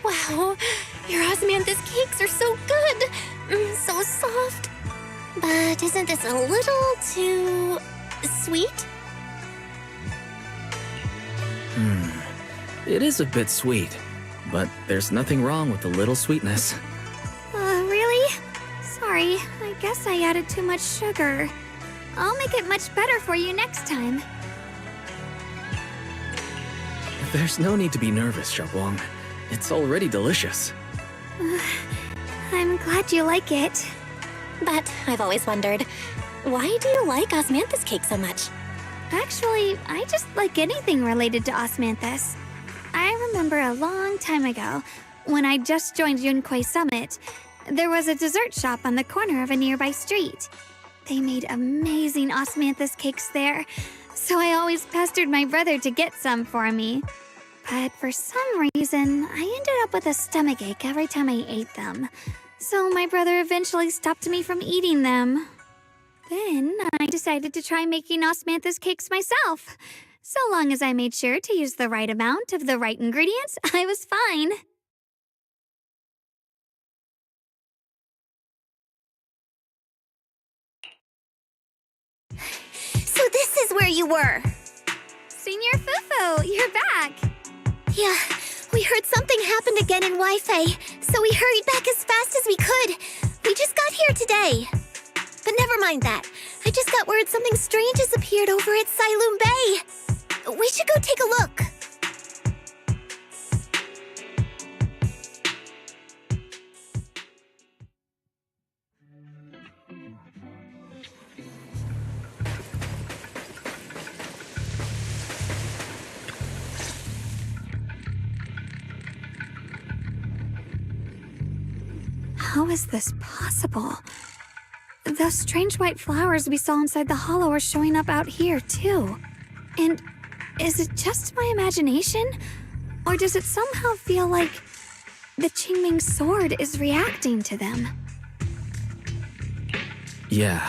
Wow, your osmanthus cakes are so good! So soft. But isn't this a little too sweet? It is a bit sweet, but there's nothing wrong with a little sweetness. Really? Sorry, I guess I added too much sugar. I'll make it much better for you next time. There's no need to be nervous, Xiaoguang. It's already delicious. I'm glad you like it. But I've always wondered, why do you like osmanthus cake so much? Actually, I just like anything related to osmanthus. I remember a long time ago, when I just joined Yunquei Summit, there was a dessert shop on the corner of a nearby street. They made amazing osmanthus cakes there, so I always pestered my brother to get some for me. But for some reason, I ended up with a stomachache every time I ate them. So my brother eventually stopped me from eating them. Then I decided to try making osmanthus cakes myself. So long as I made sure to use the right amount of the right ingredients, I was fine. So this is where you were! Senior Fufu, you're back! Yeah, we heard something happened again in Wi-Fi, so we hurried back as fast as we could. We just got here today. But never mind that. I just got word something strange has appeared over at Sailoon Bay. We should go take a look. How is this possible? Those strange white flowers we saw inside the hollow are showing up out here, too. And is it just my imagination? Or does it somehow feel like the Qingming sword is reacting to them? Yeah,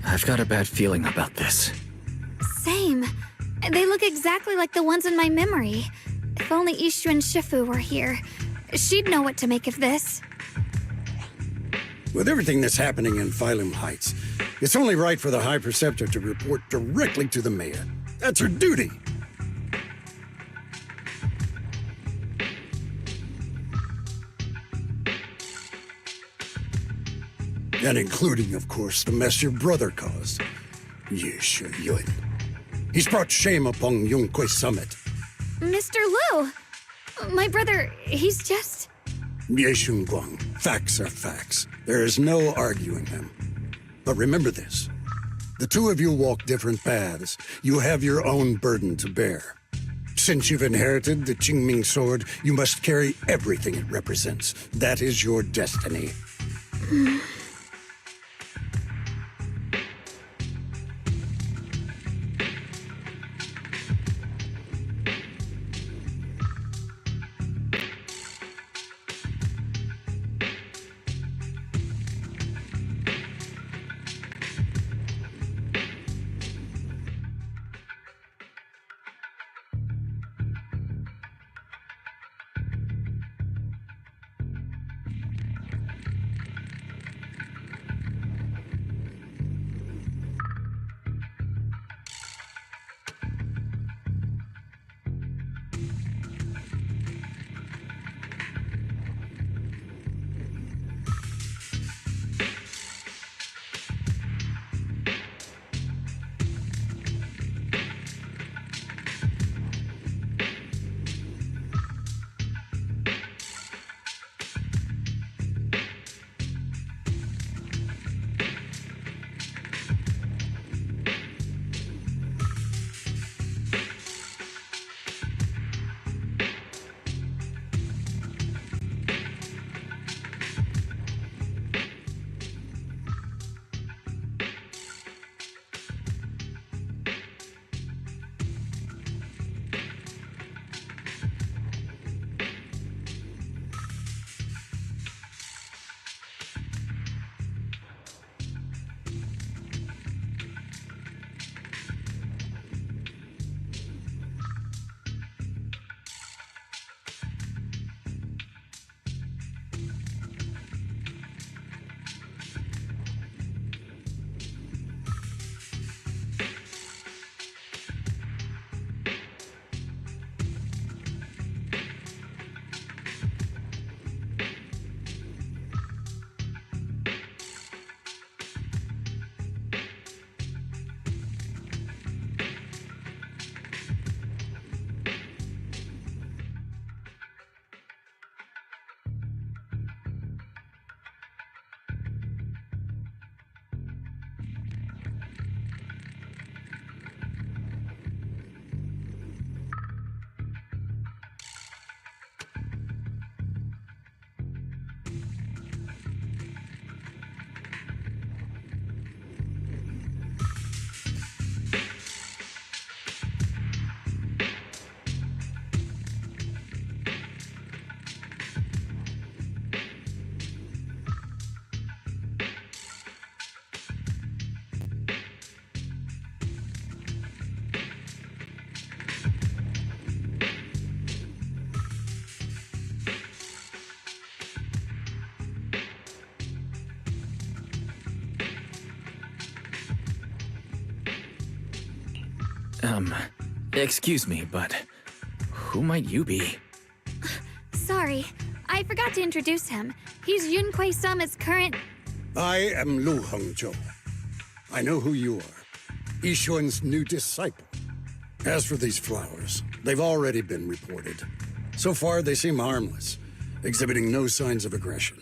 I've got a bad feeling about this. Same. They look exactly like the ones in my memory. If only Ishu and Shifu were here, she'd know what to make of this. With everything that's happening in Phylum Heights, it's only right for the High Preceptor to report directly to the mayor. That's her duty. And including, of course, the mess your brother caused. Yeshu Yun. He's brought shame upon Yunquei Summit. Mr. Liu! My brother, he's just... Yeshun Guang, facts are facts. There is no arguing them. But remember this. The two of you walk different paths. You have your own burden to bear. Since you've inherited the Qingming sword, you must carry everything it represents. That is your destiny. Excuse me, but who might you be? Sorry, I forgot to introduce him. He's Yunquei Summit's current... I am Lu Hongzhou. I know who you are. Yixuan's new disciple. As for these flowers, they've already been reported. So far, they seem harmless, exhibiting no signs of aggression.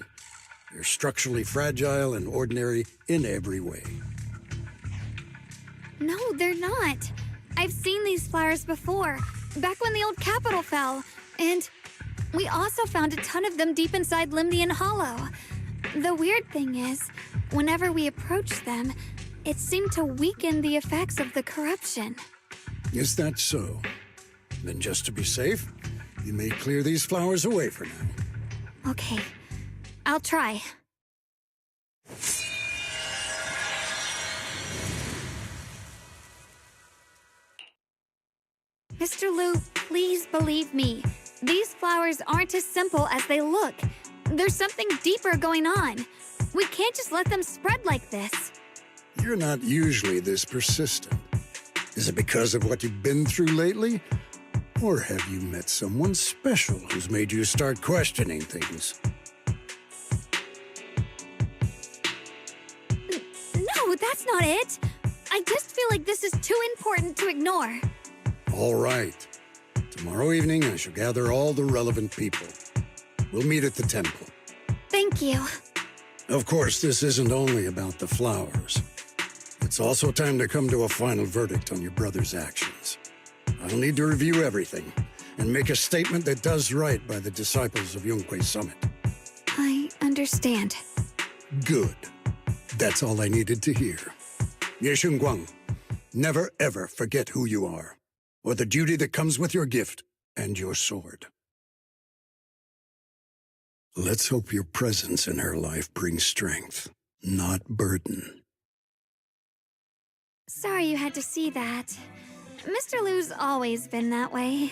They're structurally fragile and ordinary in every way. No, they're not. I've seen these flowers before, back when the old capital fell. And we also found a ton of them deep inside Limdian Hollow. The weird thing is, whenever we approached them, it seemed to weaken the effects of the corruption. Is that so? Then just to be safe, you may clear these flowers away for now. Okay, I'll try. Mr. Liu, please believe me. These flowers aren't as simple as they look. There's something deeper going on. We can't just let them spread like this. You're not usually this persistent. Is it because of what you've been through lately? Or have you met someone special who's made you start questioning things? No, that's not it. I just feel like this is too important to ignore. All right. Tomorrow evening, I shall gather all the relevant people. We'll meet at the temple. Thank you. Of course, this isn't only about the flowers. It's also time to come to a final verdict on your brother's actions. I'll need to review everything and make a statement that does right by the disciples of Yunquei Summit. I understand. Good. That's all I needed to hear. Ye Guang, never ever forget who you are, or the duty that comes with your gift and your sword. Let's hope your presence in her life brings strength, not burden. Sorry you had to see that. Mr. Liu's always been that way.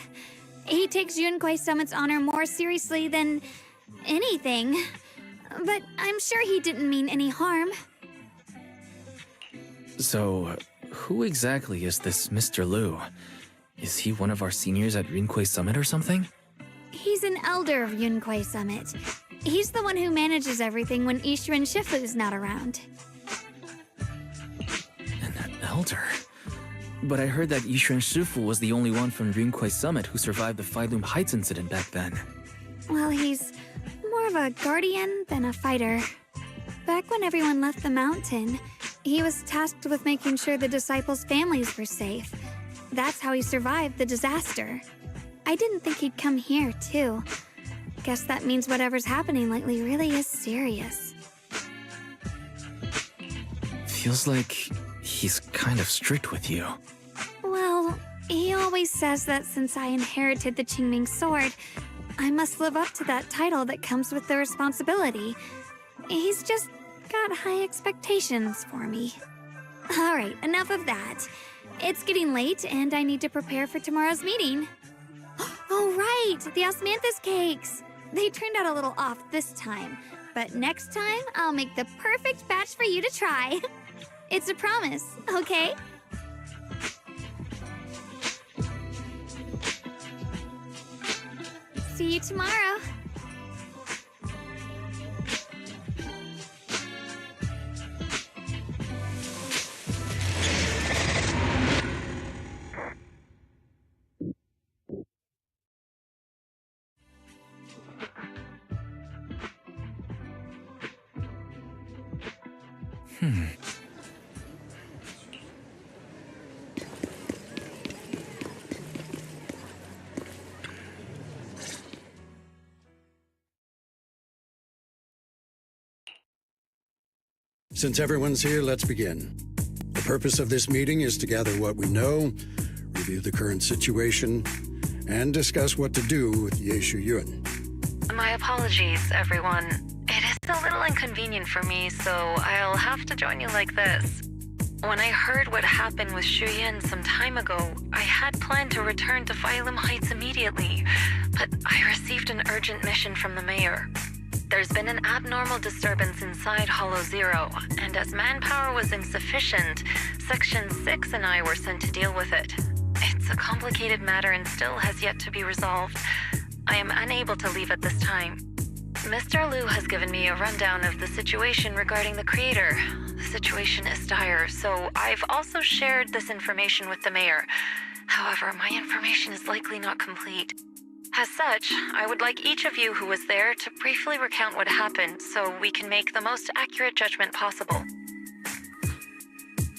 He takes Yunquei Summit's honor more seriously than anything. But I'm sure he didn't mean any harm. So, who exactly is this Mr. Liu? Is he one of our seniors at Yunquei Summit or something? He's an elder of Yunquei Summit. He's the one who manages everything when Yixuan Shifu's not around. An elder? But I heard that Yixuan Shifu was the only one from Yunquei Summit who survived the Failum Heights incident back then. Well, he's more of a guardian than a fighter. Back when everyone left the mountain, he was tasked with making sure the disciples' families were safe. That's how he survived the disaster. I didn't think he'd come here, too. Guess that means whatever's happening lately really is serious. Feels like he's kind of strict with you. Well, he always says that since I inherited the Qingming sword, I must live up to that title that comes with the responsibility. He's just got high expectations for me. Alright, enough of that. It's getting late, and I need to prepare for tomorrow's meeting. Oh, right! The osmanthus cakes! They turned out a little off this time, but next time I'll make the perfect batch for you to try. It's a promise, okay? See you tomorrow. Since everyone's here, let's begin. The purpose of this meeting is to gather what we know, review the current situation, and discuss what to do with Ye Yun. My apologies, everyone. It is a little inconvenient for me, so I'll have to join you like this. When I heard what happened with Shuyan some time ago, I had planned to return to Failum Heights immediately, but I received an urgent mission from the mayor. There's been an abnormal disturbance inside Hollow Zero, and as manpower was insufficient, Section 6 and I were sent to deal with it. It's a complicated matter and still has yet to be resolved. I am unable to leave at this time. Mr. Liu has given me a rundown of the situation regarding the creator. The situation is dire, so I've also shared this information with the mayor. However, my information is likely not complete. As such, I would like each of you who was there to briefly recount what happened so we can make the most accurate judgment possible.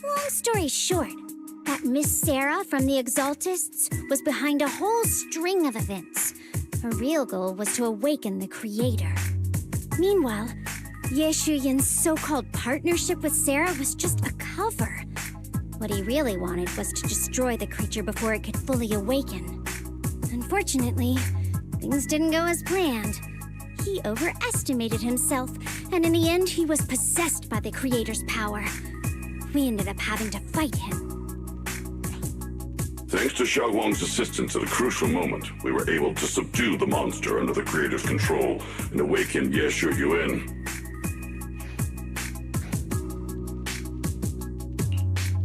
Long story short, that Miss Sarah from the Exaltists was behind a whole string of events. Her real goal was to awaken the creator. Meanwhile, Ye Shuyin's so-called partnership with Sarah was just a cover. What he really wanted was to destroy the creature before it could fully awaken. Unfortunately, things didn't go as planned. He overestimated himself, and in the end, he was possessed by the creator's power. We ended up having to fight him. Thanks to Xiaoguang's assistance at a crucial moment, we were able to subdue the monster under the creator's control and awaken Ye Shuyuan.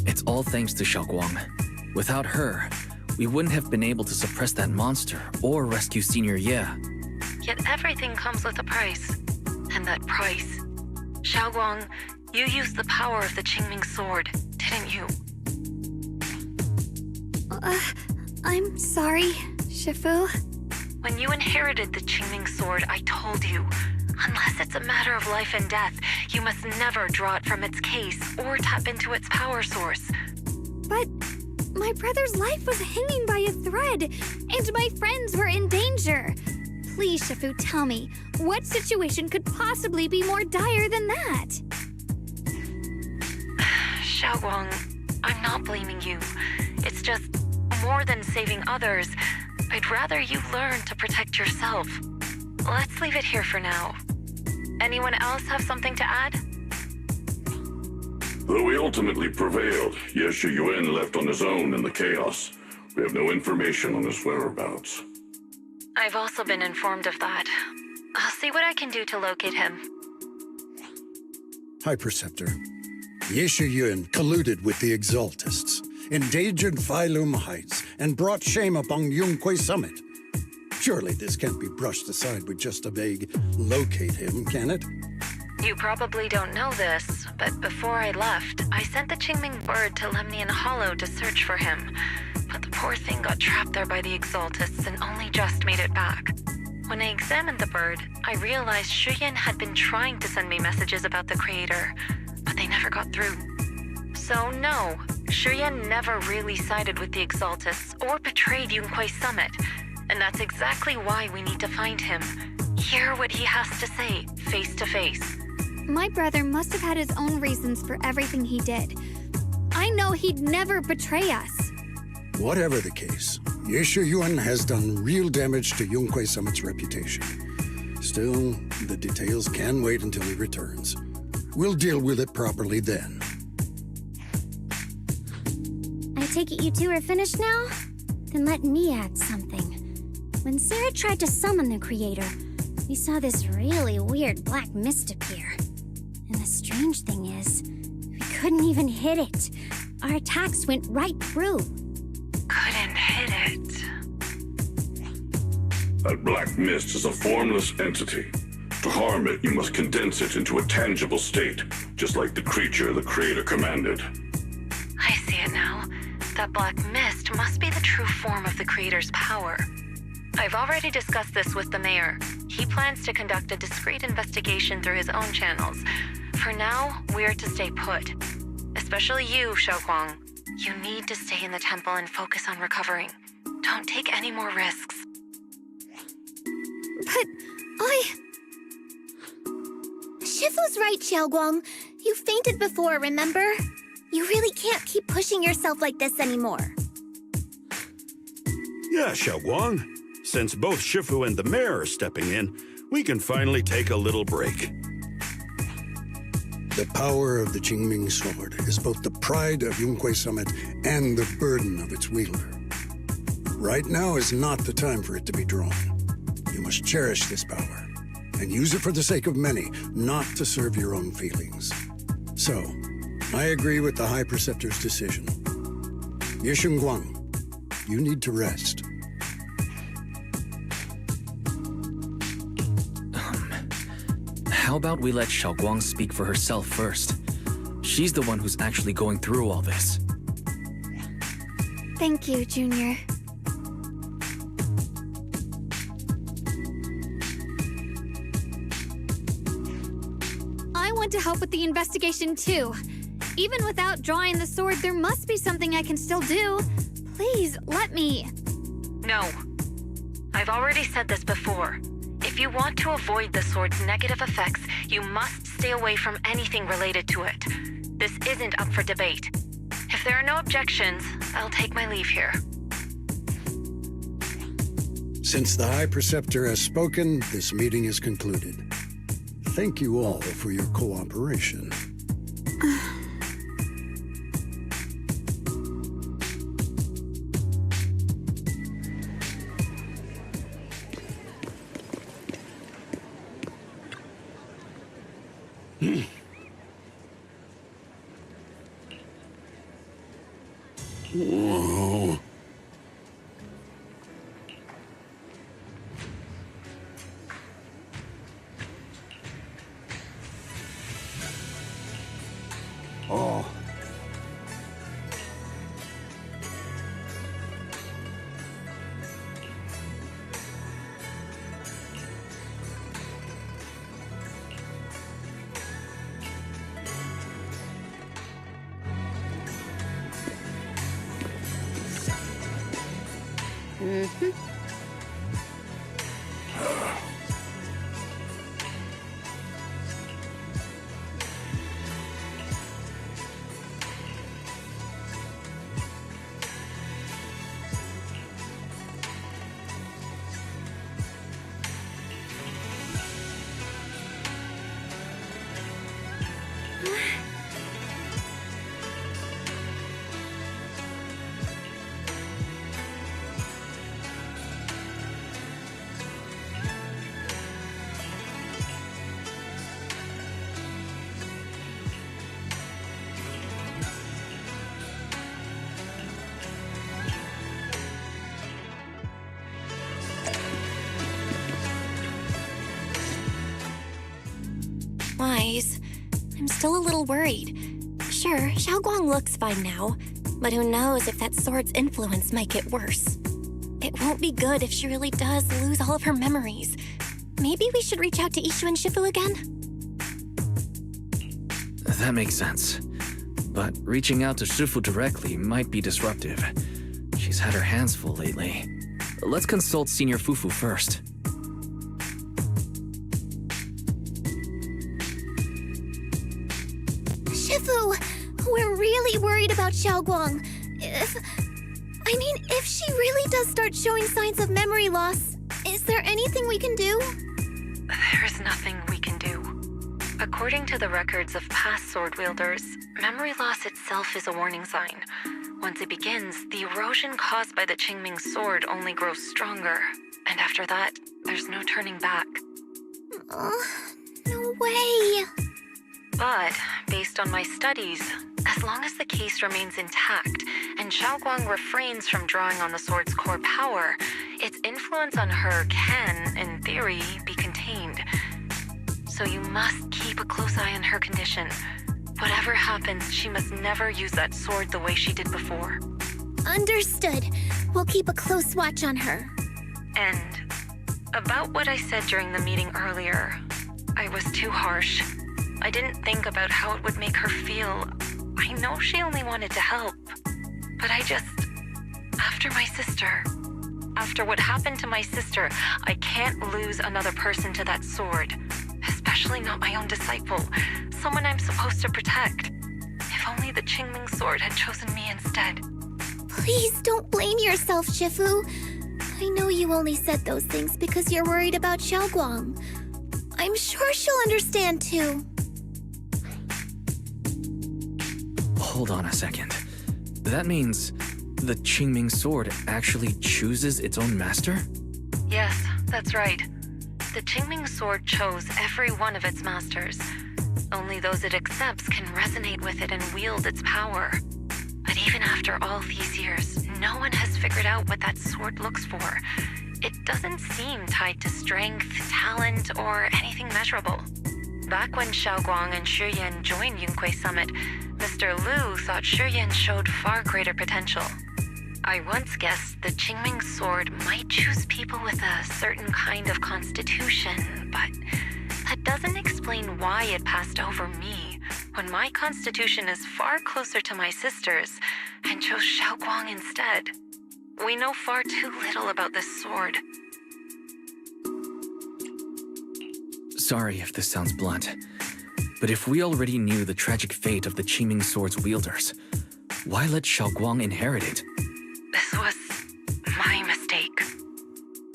It's all thanks to Xiaoguang. Without her, we wouldn't have been able to suppress that monster or rescue Senior Ye. Yet everything comes with a price. And that price... Xiaoguang, you used the power of the Qingming sword, didn't you? I'm sorry, Shifu. When you inherited the Qingming sword, I told you, unless it's a matter of life and death, you must never draw it from its case or tap into its power source. But my brother's life was hanging by a thread, and my friends were in danger. Please, Shifu, tell me, what situation could possibly be more dire than that? Xiaoguang, I'm not blaming you. It's just, more than saving others, I'd rather you learn to protect yourself. Let's leave it here for now. Anyone else have something to add? Though we ultimately prevailed, Ye Shuyuan left on his own in the chaos. We have no information on his whereabouts. I've also been informed of that. I'll see what I can do to locate him. High Preceptor, Ye Shuyuan colluded with the Exaltists, endangered Phylum Heights, and brought shame upon Yunquay Summit. Surely this can't be brushed aside with just a vague locate him, can it? You probably don't know this, but before I left, I sent the Qingming bird to Lemnian Hollow to search for him. But the poor thing got trapped there by the Exaltists and only just made it back. When I examined the bird, I realized Shuyan had been trying to send me messages about the creator, but they never got through. So no, Shuyan never really sided with the Exaltists or betrayed Yunquay Summit. And that's exactly why we need to find him. Hear what he has to say, face to face. My brother must have had his own reasons for everything he did. I know he'd never betray us. Whatever the case, Ye Shuyuan has done real damage to Yunquay Summit's reputation. Still, the details can wait until he returns. We'll deal with it properly then. I take it you two are finished now? Then let me add something. When Sarah tried to summon the creator, we saw this really weird black mist appear. And the strange thing is, we couldn't even hit it. Our attacks went right through. Couldn't hit it. That black mist is a formless entity. To harm it, you must condense it into a tangible state, just like the creature the creator commanded. I see it now. That black mist must be the true form of the creator's power. I've already discussed this with the mayor. He plans to conduct a discreet investigation through his own channels. For now, we're to stay put. Especially you, Xiaoguang. You need to stay in the temple and focus on recovering. Don't take any more risks. But Shifu's right, Xiaoguang. You fainted before, remember? You really can't keep pushing yourself like this anymore. Yeah, Xiaoguang. Since both Shifu and the mayor are stepping in, we can finally take a little break. The power of the Qingming sword is both the pride of Yunquay Summit and the burden of its wielder. Right now is not the time for it to be drawn. You must cherish this power, and use it for the sake of many, not to serve your own feelings. So, I agree with the High Preceptor's decision. Ye Shuyuan, You need to rest. How about we let Xiaoguang speak for herself first? She's the one who's actually going through all this. Thank you, Junior. I want to help with the investigation too. Even without drawing the sword, there must be something I can still do. Please, let me. No. I've already said this before. If you want to avoid the sword's negative effects, you must stay away from anything related to it. This isn't up for debate. If there are no objections, I'll take my leave here. Since the High Preceptor has spoken, this meeting is concluded. Thank you all for your cooperation. Whoa. Oh. Wise. I'm still a little worried. Sure, Xiaoguang looks fine now, but who knows if that sword's influence might get worse. It won't be good if she really does lose all of her memories. Maybe we should reach out to Ishu and Shifu again? That makes sense. But reaching out to Shifu directly might be disruptive. She's had her hands full lately. Let's consult Senior Fufu first. Shifu, we're really worried about Xiaoguang. If she really does start showing signs of memory loss, is there anything we can do? There's nothing we can do. According to the records of past sword wielders, memory loss itself is a warning sign. Once it begins, the erosion caused by the Qingming sword only grows stronger. And after that, there's no turning back. No way. But, based on my studies, as long as the case remains intact and Xiaoguang refrains from drawing on the sword's core power, its influence on her can, in theory, be contained. So you must keep a close eye on her condition. Whatever happens, she must never use that sword the way she did before. Understood. We'll keep a close watch on her. And about what I said during the meeting earlier, I was too harsh. I didn't think about how it would make her feel. I know she only wanted to help. But after what happened to my sister, I can't lose another person to that sword. Especially not my own disciple, someone I'm supposed to protect. If only the Qingming sword had chosen me instead. Please don't blame yourself, Shifu. I know you only said those things because you're worried about Xiaoguang. I'm sure she'll understand too. Hold on a second. That means the Qingming sword actually chooses its own master? Yes, that's right. The Qingming sword chose every one of its masters. Only those it accepts can resonate with it and wield its power. But even after all these years, no one has figured out what that sword looks for. It doesn't seem tied to strength, talent, or anything measurable. Back when Xiaoguang and Shiyan joined Yunquei Summit, Mr. Liu thought Shiyan showed far greater potential. I once guessed the Qingming sword might choose people with a certain kind of constitution, but that doesn't explain why it passed over me, when my constitution is far closer to my sister's, and chose Xiaoguang instead. We know far too little about this sword. Sorry if this sounds blunt, but if we already knew the tragic fate of the Qingming sword's wielders, why let Xiaoguang inherit it? This was my mistake.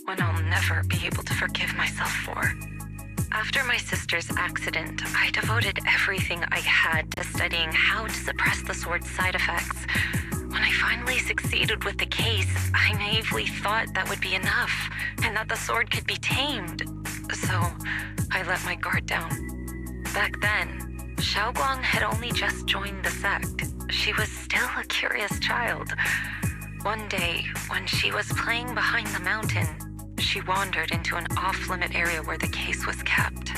One I'll never be able to forgive myself for. After my sister's accident, I devoted everything I had to studying how to suppress the sword's side effects. When I finally succeeded with the case, I naively thought that would be enough, and that the sword could be tamed. So, I let my guard down. Back then, Xiaoguang had only just joined the sect. She was still a curious child. One day, when she was playing behind the mountain, she wandered into an off-limit area where the case was kept.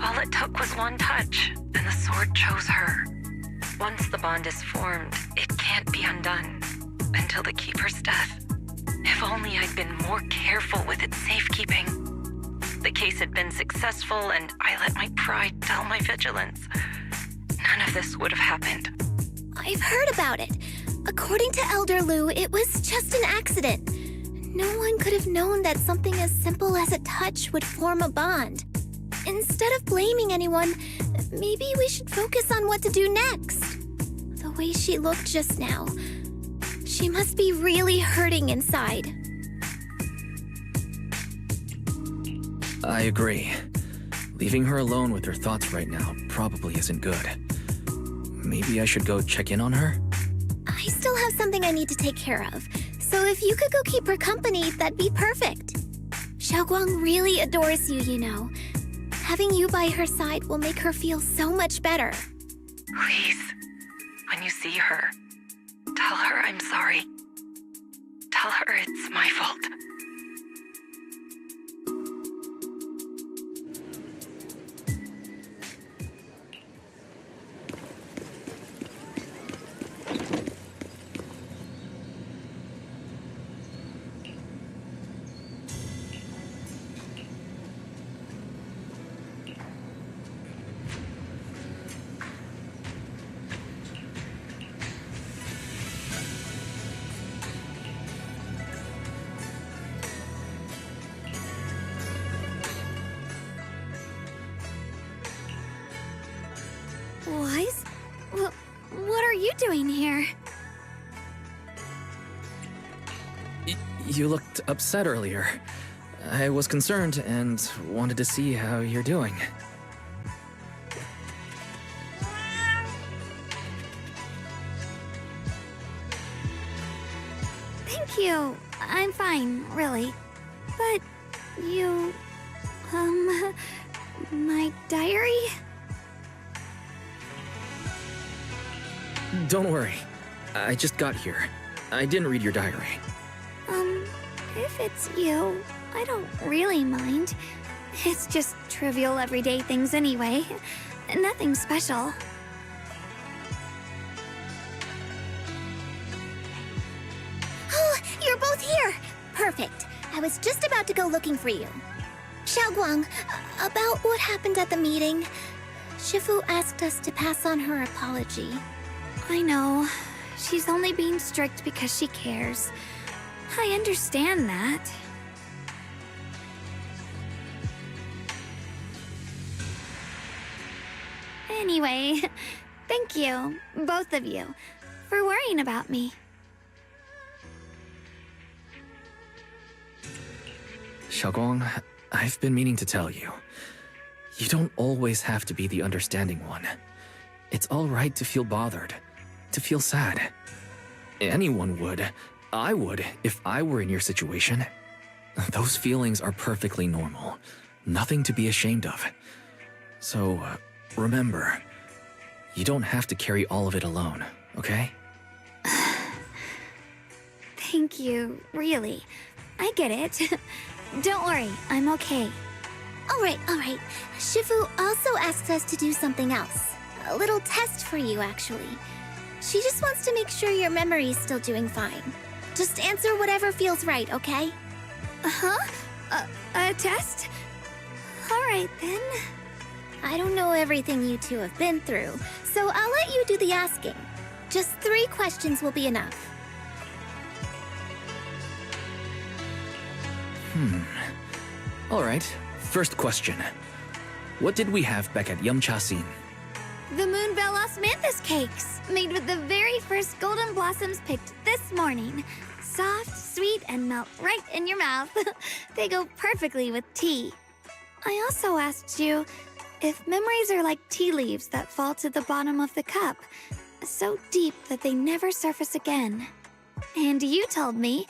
All it took was one touch, and the sword chose her. Once the bond is formed, it can't be undone until the keeper's death. If only I'd been more careful with its safekeeping. The case had been successful, and I let my pride dull my vigilance. None of this would have happened. I've heard about it. According to Elder Liu, it was just an accident. No one could have known that something as simple as a touch would form a bond. Instead of blaming anyone, maybe we should focus on what to do next. The way she looked just now, she must be really hurting inside. I agree. Leaving her alone with her thoughts right now probably isn't good. Maybe I should go check in on her? I still have something I need to take care of, so if you could go keep her company, that'd be perfect. Xiaoguang really adores you, you know. Having you by her side will make her feel so much better. Please, when you see her, tell her I'm sorry. Tell her it's my fault. Wise? What are you doing here? You looked upset earlier. I was concerned and wanted to see how you're doing. Thank you. I'm fine, really. But you... my diary? Don't worry. I just got here. I didn't read your diary. If it's you, I don't really mind. It's just trivial everyday things anyway. Nothing special. Oh, you're both here! Perfect. I was just about to go looking for you. Xiaoguang, about what happened at the meeting. Shifu asked us to pass on her apology. I know. She's only being strict because she cares. I understand that. Anyway, thank you, both of you, for worrying about me. Xiaoguang, I've been meaning to tell you. You don't always have to be the understanding one. It's all right to feel bothered, to feel sad. Anyone would. I would, if I were in your situation. Those feelings are perfectly normal. Nothing to be ashamed of. So, remember, you don't have to carry all of it alone, okay? Thank you, really. I get it. Don't worry, I'm okay. All right. Shifu also asks us to do something else. A little test for you, actually. She just wants to make sure your memory's still doing fine. Just answer whatever feels right, okay? Huh? A test? Alright then. I don't know everything you two have been through, so I'll let you do the asking. Just 3 questions will be enough. Alright, first question. What did we have back at Yumchasin? The Moonbell Osmanthus cakes, made with the very first golden blossoms picked this morning. Soft, sweet, and melt right in your mouth. They go perfectly with tea. I also asked you if memories are like tea leaves that fall to the bottom of the cup, so deep that they never surface again. And you told me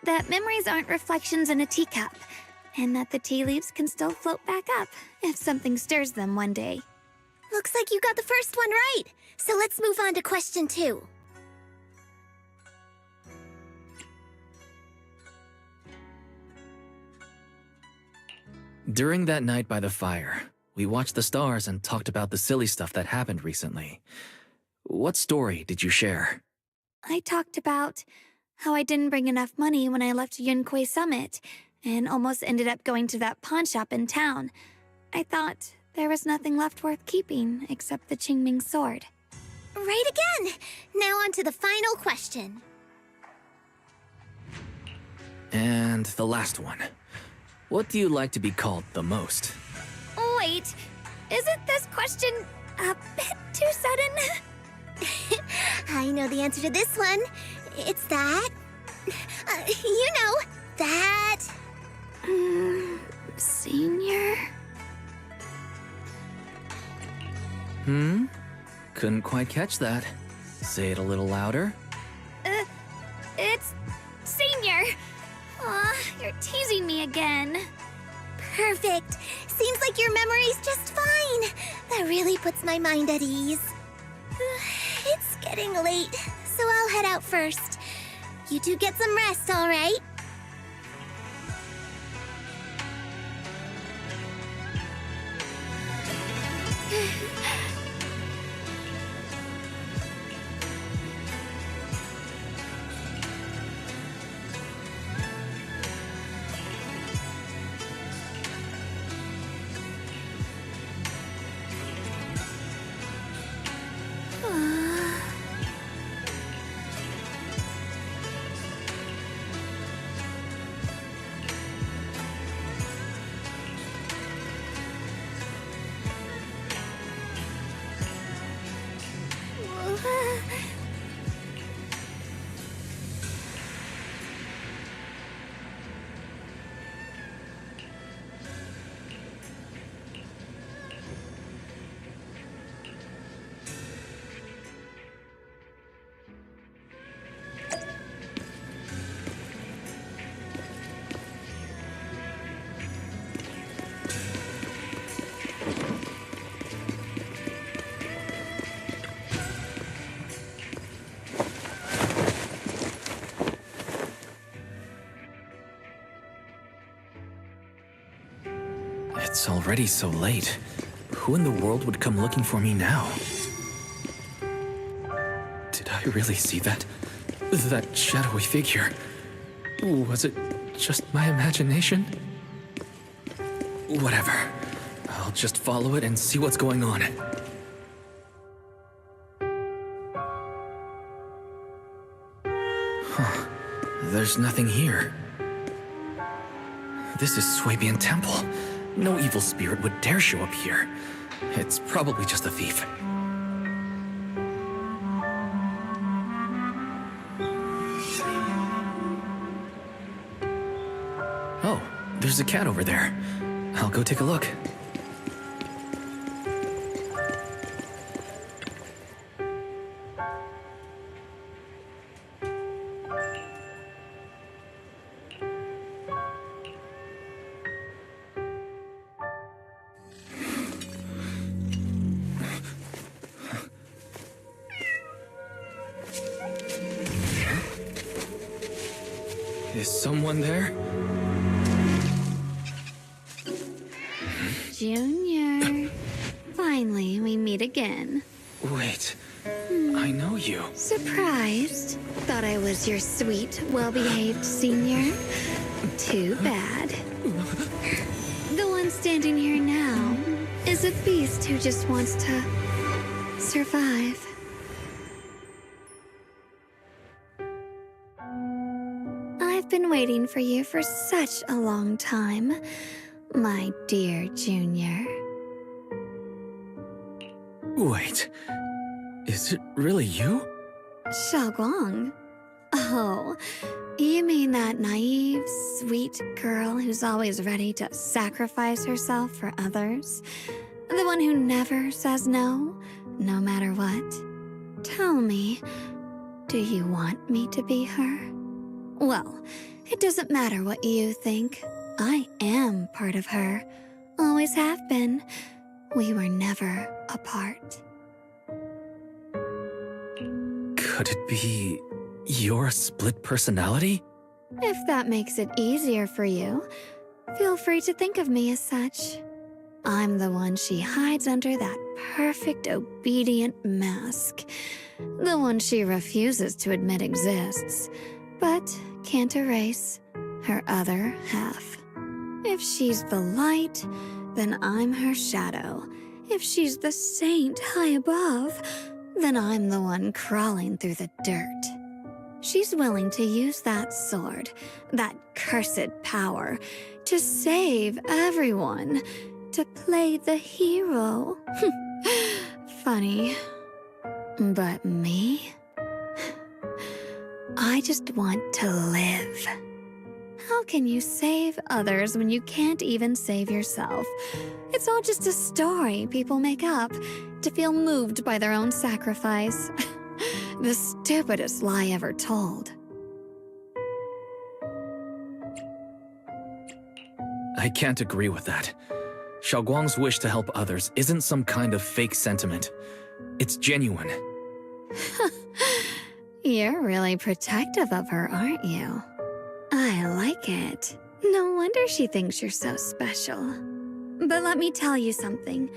that memories aren't reflections in a teacup, and that the tea leaves can still float back up if something stirs them one day. Looks like you got the first one right, so let's move on to question 2. During that night by the fire, we watched the stars and talked about the silly stuff that happened recently. What story did you share? I talked about how I didn't bring enough money when I left Yunquay Summit, and almost ended up going to that pawn shop in town. I thought there was nothing left worth keeping except the Qingming sword. Right again! Now on to the final question. And the last one. What do you like to be called the most? Wait, isn't this question a bit too sudden? I know the answer to this one. It's that... you know, that... Senior? Couldn't quite catch that. Say it a little louder. It's Senior. Aw, you're teasing me again. Perfect. Seems like your memory's just fine. That really puts my mind at ease. It's getting late, so I'll head out first. You two get some rest, all right? It's already so late. Who in the world would come looking for me now? Did I really see that? That shadowy figure? Was it just my imagination? Whatever. I'll just follow it and see what's going on. Huh. There's nothing here. This is Swabian Temple. No evil spirit would dare show up here. It's probably just a thief. Oh, there's a cat over there. I'll go take a look. Is someone there? Junior. Finally, we meet again. Wait, I know you. Surprised? Thought I was your sweet, well-behaved senior? Too bad. The one standing here now is a beast who just wants to survive. I've been waiting for you for such a long time, my dear Junior. Wait, is it really you? Xiaoguang. Oh, you mean that naive, sweet girl who's always ready to sacrifice herself for others? The one who never says no, no matter what? Tell me, do you want me to be her? Well, it doesn't matter what you think. I am part of her. Always have been. We were never apart. Could it be your split personality? If that makes it easier for you, feel free to think of me as such. I'm the one she hides under that perfect obedient mask. The one she refuses to admit exists, but can't erase her other half. If she's the light, then I'm her shadow. If she's the saint high above, then I'm the one crawling through the dirt. She's willing to use that sword, that cursed power, to save everyone, to play the hero. Funny. But me? I just want to live. How can you save others when you can't even save yourself? It's all just a story people make up to feel moved by their own sacrifice. The stupidest lie ever told. I can't agree with that. Xiaoguang's wish to help others isn't some kind of fake sentiment. It's genuine. You're really protective of her, aren't you? I like it. No wonder she thinks you're so special. But let me tell you something.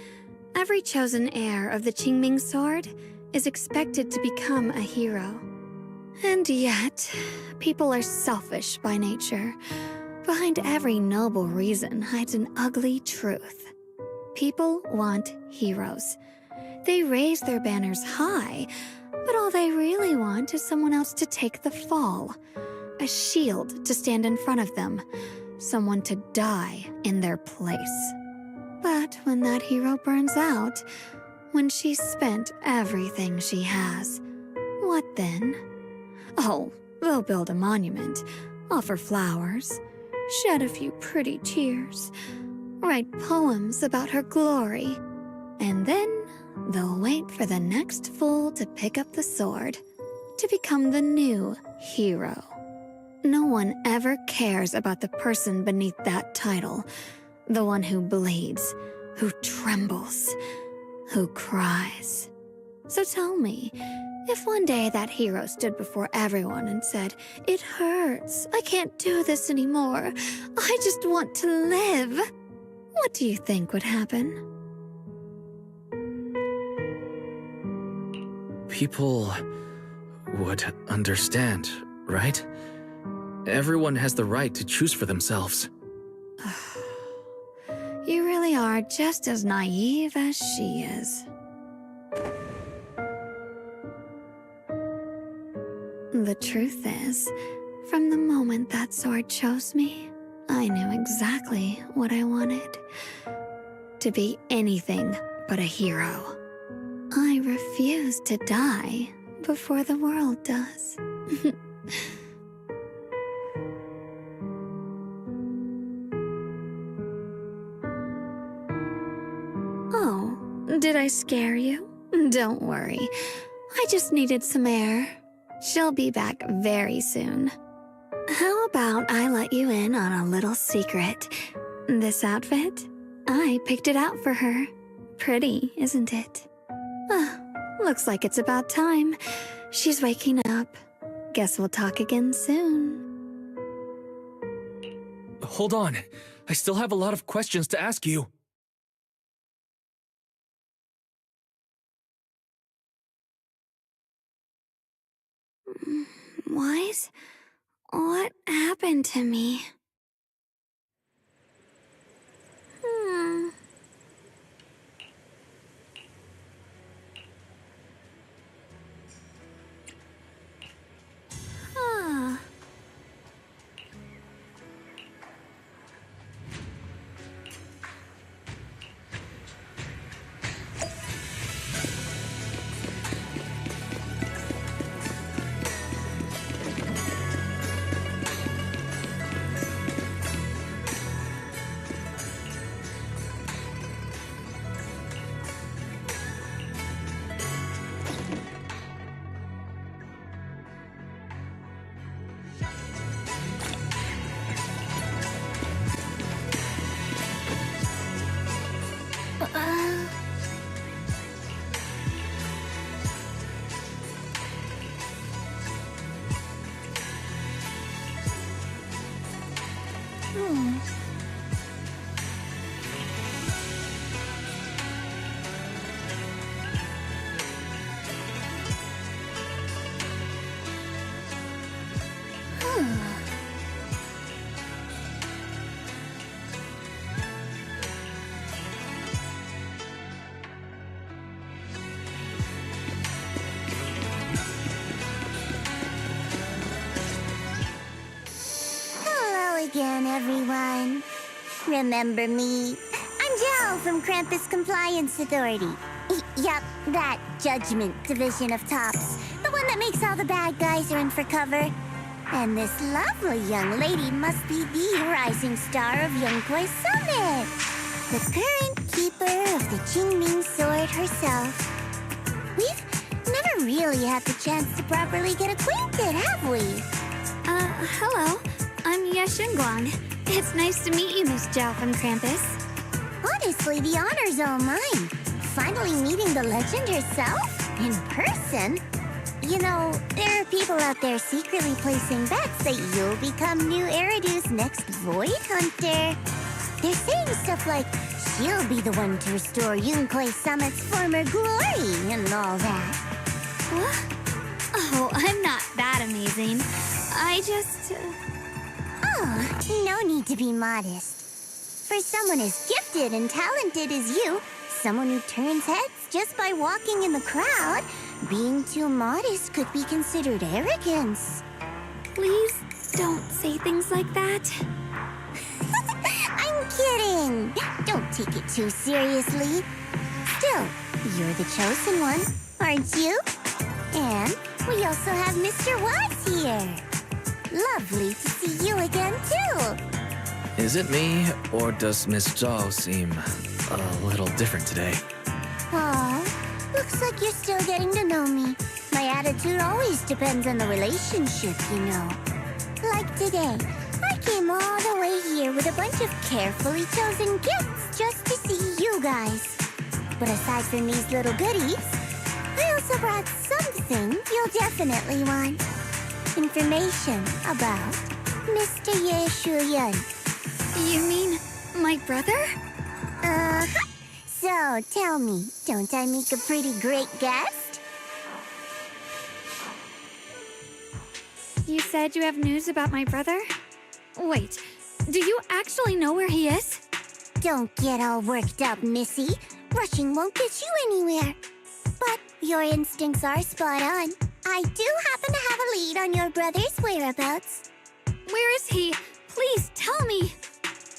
Every chosen heir of the Qingming sword is expected to become a hero. And yet, people are selfish by nature. Behind every noble reason hides an ugly truth. People want heroes. They raise their banners high, but all they really want is someone else to take the fall. A shield to stand in front of them. Someone to die in their place. But when that hero burns out, when she's spent everything she has, what then? Oh, they'll build a monument, offer flowers, shed a few pretty tears, write poems about her glory, and then they'll wait for the next fool to pick up the sword, to become the new hero. No one ever cares about the person beneath that title, the one who bleeds, who trembles, who cries. So tell me, if one day that hero stood before everyone and said, "It hurts, I can't do this anymore, I just want to live," what do you think would happen? People would understand, right? Everyone has the right to choose for themselves. You really are just as naive as she is. The truth is, from the moment that sword chose me, I knew exactly what I wanted. To be anything but a hero. I refuse to die before the world does. Oh, did I scare you? Don't worry. I just needed some air. She'll be back very soon. How about I let you in on a little secret? This outfit? I picked it out for her. Pretty, isn't it? Looks like it's about time. She's waking up. Guess we'll talk again soon. hold on. I still have a lot of questions to ask you. What happened to me? Huh. Hello again, everyone. Remember me? I'm Jill from Krampus Compliance Authority. Yup, that Judgment Division of Tops. The one that makes all the bad guys run for cover. And this lovely young lady must be the rising star of Yunkwei Summit. The current keeper of the Qingming Sword herself. We've never really had the chance to properly get acquainted, have we? Hello. I'm Guang. It's nice to meet you, Miss Zhao from Krampus. Honestly, the honor's all mine. Finally meeting the legend herself? In person? You know, there are people out there secretly placing bets that you'll become new Eridu's next Void Hunter. They're saying stuff like, she'll be the one to restore Yunkwei Summit's former glory and all that. What? Oh, I'm not that amazing. I just... Oh, no need to be modest. For someone as gifted and talented as you, someone who turns heads just by walking in the crowd, being too modest could be considered arrogance. Please don't say things like that. I'm kidding. Don't take it too seriously. Still, you're the chosen one, aren't you? And we also have Mr. Wise here. Lovely to see you again, too. Is it me, or does Miss Zhao seem a little different today? Aw, looks like you're still getting to know me. My attitude always depends on the relationship, you know. Like today, I came all the way here with a bunch of carefully chosen gifts just to see you guys. But aside from these little goodies, I also brought something you'll definitely want. Information about Mr. Ye Shuyun. You mean my brother? Uh-huh. So, tell me, don't I make a pretty great guest? You said you have news about my brother? Wait, do you actually know where he is? Don't get all worked up, Missy. Rushing won't get you anywhere. But your instincts are spot on. I do happen to have a lead on your brother's whereabouts. Where is he? Please tell me.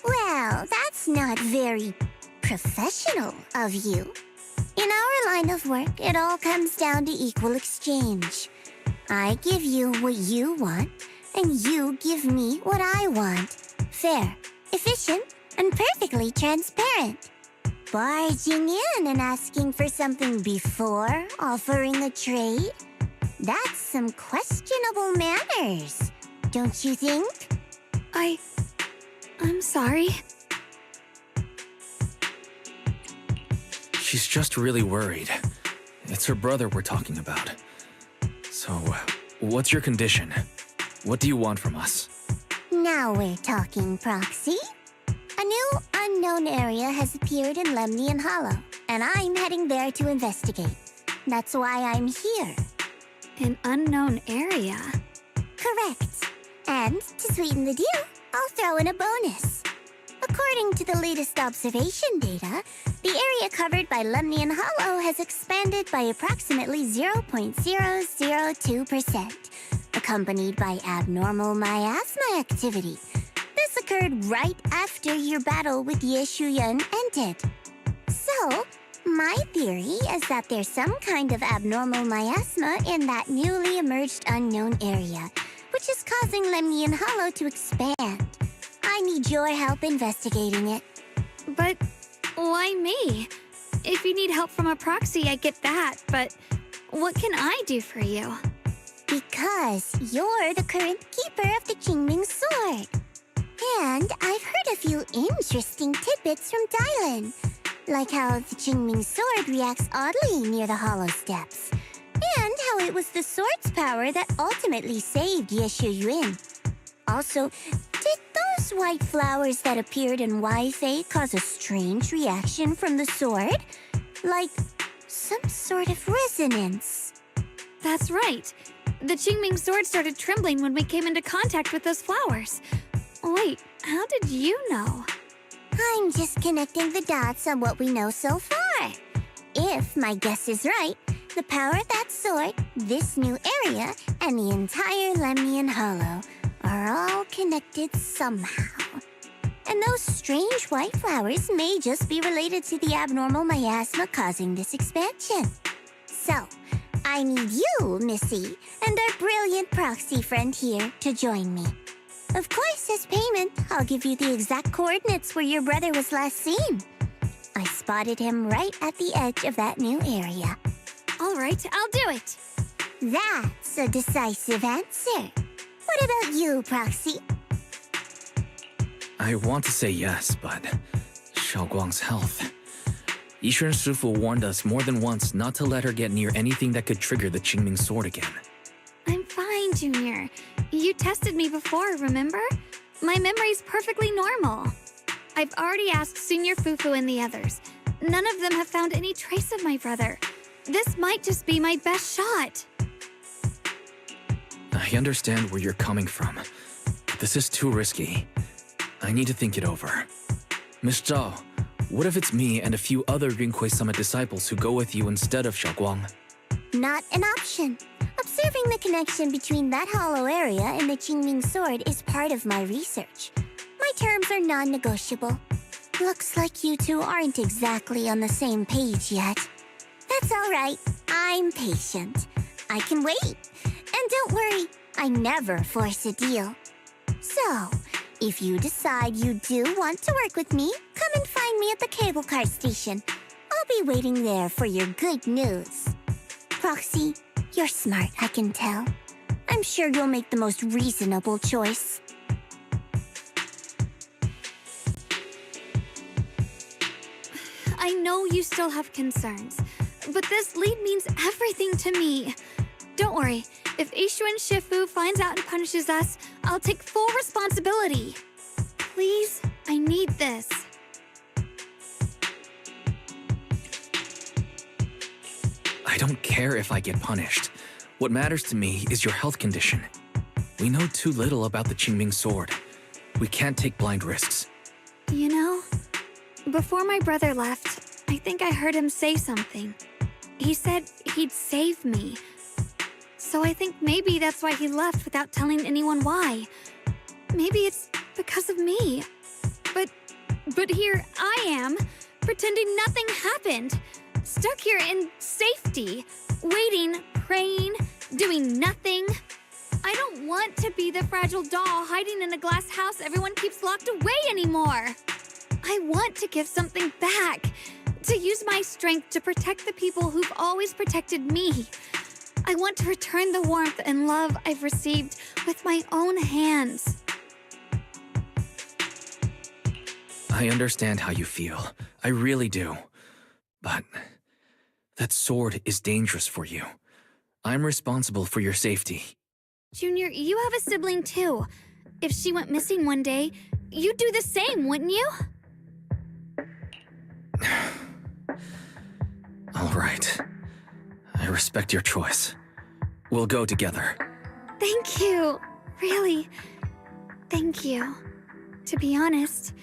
Well, that's not very professional of you. In our line of work, it all comes down to equal exchange. I give you what you want, and you give me what I want. Fair, efficient, and perfectly transparent. Barging in and asking for something before offering a trade? That's some questionable manners, don't you think? I'm sorry. She's just really worried. It's her brother we're talking about. So, what's your condition? What do you want from us? No Now we're talking, Proxy. A new unknown area has appeared in Lemnian Hollow, and I'm heading there to investigate. That's why I'm here. An unknown area? Correct. And to sweeten the deal, I'll throw in a bonus. According to the latest observation data, the area covered by Lemnian Hollow has expanded by approximately 0.002%, accompanied by abnormal miasma activity. This occurred right after your battle with Ye Shuyan ended. So, my theory is that there's some kind of abnormal miasma in that newly emerged unknown area, which is causing Lemnian Hollow to expand. I need your help investigating it. But why me? If you need help from a proxy, I get that, but what can I do for you? Because you're the current keeper of the Qingming Sword. And I've heard a few interesting tidbits from Dylan, like how the Qingming Sword reacts oddly near the Hollow Steps, and how it was the sword's power that ultimately saved Ye Shuyan. Also, did those white flowers that appeared in Wi-Fi cause a strange reaction from the sword? Like some sort of resonance. That's right. The Qingming Sword started trembling when we came into contact with those flowers. Wait, how did you know? I'm just connecting the dots on what we know so far. If my guess is right, the power of that sword, this new area, and the entire Lemnian Hollow are all connected somehow. And those strange white flowers may just be related to the abnormal miasma causing this expansion. So, I need you, Missy, and our brilliant proxy friend here to join me. Of course, as payment, I'll give you the exact coordinates where your brother was last seen. I spotted him right at the edge of that new area. All right, I'll do it. That's a decisive answer. What about you, Proxy? I want to say yes, but Xiaoguang's health. Yishuan Shifu warned us more than once not to let her get near anything that could trigger the Qingming Sword again. I'm fine, Junior. You tested me before, remember? My memory's perfectly normal. I've already asked Senior Fufu and the others. None of them have found any trace of my brother. This might just be my best shot. I understand where you're coming from, but this is too risky. I need to think it over. Miss Zhao, what if it's me and a few other Yunquei Summit disciples who go with you instead of Xiaoguang? Not an option. Observing the connection between that hollow area and the Qingming Sword is part of my research. My terms are non-negotiable. Looks like you two aren't exactly on the same page yet. That's all right. I'm patient. I can wait. And don't worry, I never force a deal. So, if you decide you do want to work with me, come and find me at the cable car station. I'll be waiting there for your good news. Proxy, you're smart, I can tell. I'm sure you'll make the most reasonable choice. I know you still have concerns, but this lead means everything to me. Don't worry, if Yishuan Shifu finds out and punishes us, I'll take full responsibility. Please, I need this. I don't care if I get punished. What matters to me is your health condition. We know too little about the Qingming Sword. We can't take blind risks. You know, before my brother left, I think I heard him say something. He said he'd save me. So I think maybe that's why he left without telling anyone why. Maybe it's because of me. But here I am, pretending nothing happened. Stuck here in safety, waiting, praying, doing nothing. I don't want to be the fragile doll hiding in a glass house everyone keeps locked away anymore. I want to give something back, to use my strength to protect the people who've always protected me. I want to return the warmth and love I've received with my own hands. I understand how you feel. I really do. But that sword is dangerous for you. I'm responsible for your safety. Junior, you have a sibling too. if she went missing one day, you'd do the same, wouldn't you? All right. I respect your choice. We'll go together. Thank you. Really. Thank you. To be honest,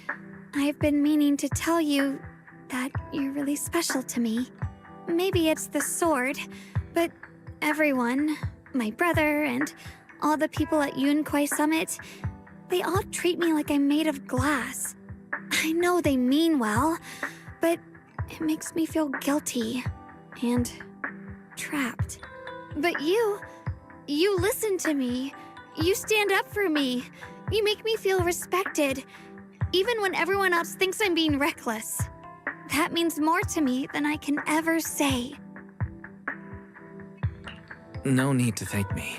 I've been meaning to tell you that you're really special to me. Maybe it's the sword, but everyone, my brother and all the people at Yunkwei Summit, they all treat me like I'm made of glass. I know they mean well, but it makes me feel guilty and trapped. But you listen to me. You stand up for me. You make me feel respected, even when everyone else thinks I'm being reckless. That means more to me than I can ever say. No need to thank me.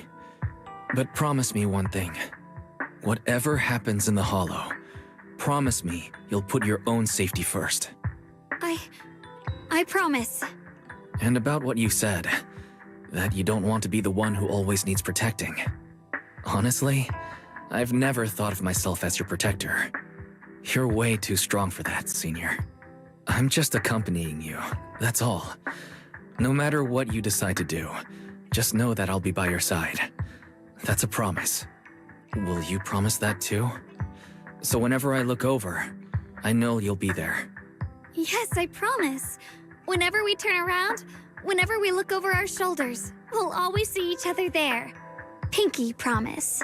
But promise me one thing. Whatever happens in the Hollow, promise me you'll put your own safety first. I promise. And about what you said, that you don't want to be the one who always needs protecting. Honestly, I've never thought of myself as your protector. You're way too strong for that, Senior. I'm just accompanying you, that's all. No matter what you decide to do, just know that I'll be by your side. That's a promise. Will you promise that too? So whenever I look over, I know you'll be there. Yes, I promise. Whenever we turn around, whenever we look over our shoulders, we'll always see each other there. Pinky promise.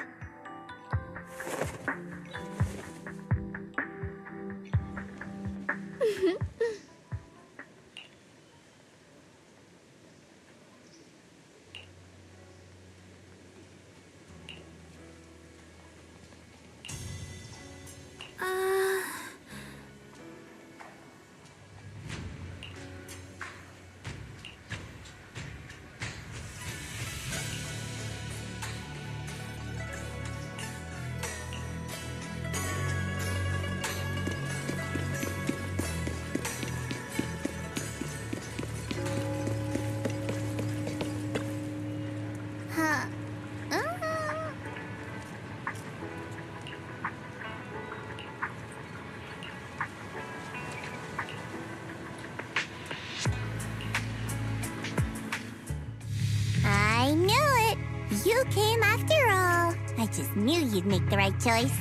I knew it! You came after all. I just knew you'd make the right choice.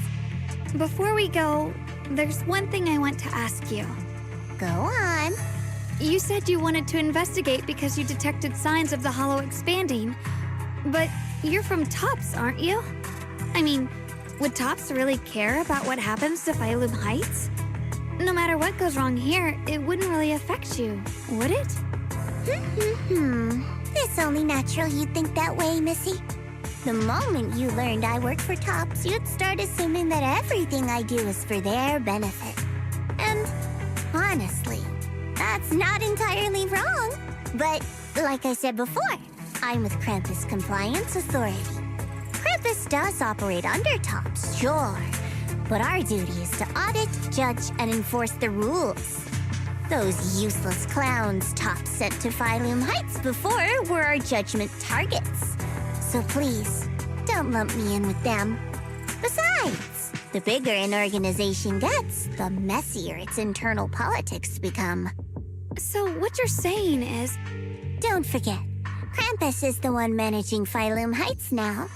Before we go, there's one thing I want to ask you. Go on. You said you wanted to investigate because you detected signs of the Hollow expanding. But you're from Tops, aren't you? I mean, would Tops really care about what happens to Phylum Heights? No matter what goes wrong here, it wouldn't really affect you, would it? It's only natural you'd think that way, Missy. The moment you learned I work for Tops, you'd start assuming that everything I do is for their benefit. And honestly, that's not entirely wrong. But like I said before, I'm with Krampus Compliance Authority. Krampus does operate under Tops, sure. But our duty is to audit, judge, and enforce the rules. Those useless clowns Tops sent to Phylum Heights before were our judgment targets. So please, don't lump me in with them. Besides, the bigger an organization gets, the messier its internal politics become. So what you're saying is... Don't forget, Krampus is the one managing Phylum Heights now.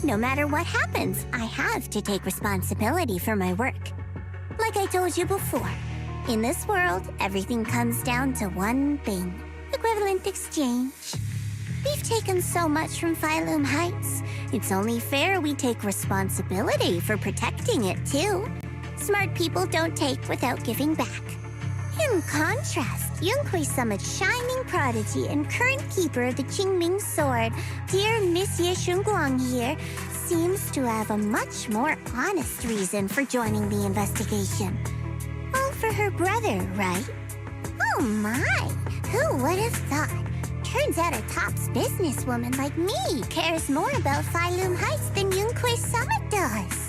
No matter what happens, I have to take responsibility for my work. Like I told you before, in this world, everything comes down to one thing: equivalent exchange. We've taken so much from Phylum Heights, it's only fair we take responsibility for protecting it, too. Smart people don't take without giving back. In contrast, Yunkwei Summit's shining prodigy and current keeper of the Qingming Sword, dear Miss Ye Shunguang here, seems to have a much more honest reason for joining the investigation. All for her brother, right? Oh my! Who would have thought? Turns out a Tops businesswoman like me cares more about Phylum Heights than Yunkwei Summit does.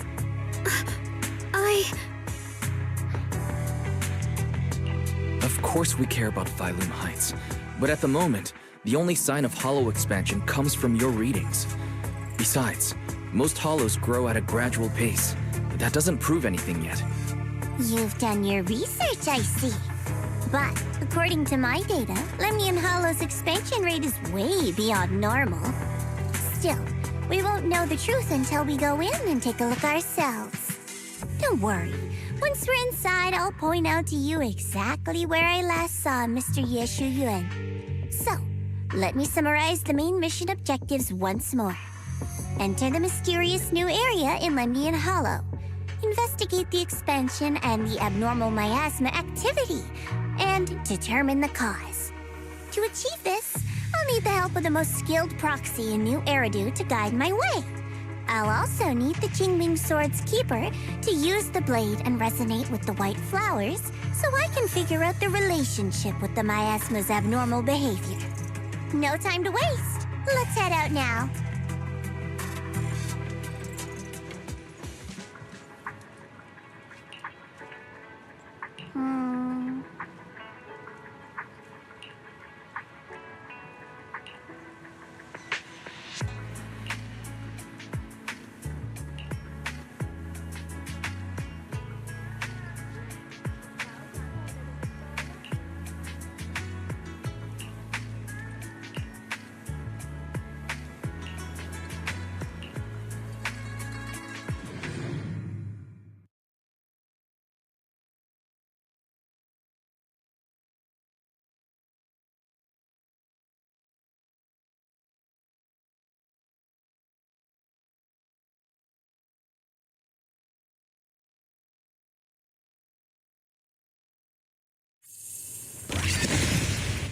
Of course we care about Phylum Heights, but at the moment, the only sign of Hollow expansion comes from your readings. Besides, Most hollows grow at a gradual pace. That doesn't prove anything yet. You've done your research, I see. But according to my data, Lemnian Hollow's expansion rate is way beyond normal. Still, we won't know the truth until we go in and take a look ourselves. Don't worry. Once we're inside, I'll point out to you exactly where I last saw Mr. Yeshu Yuan. So, let me summarize the main mission objectives once more. Enter the mysterious new area in Lemnian Hollow. Investigate the expansion and the abnormal miasma activity, and determine the cause. To achieve this, I'll need the help of the most skilled proxy in New Eridu to guide my way. I'll also need the Qingming Sword's keeper to use the blade and resonate with the white flowers so I can figure out the relationship with the miasma's abnormal behavior. No time to waste. Let's head out now.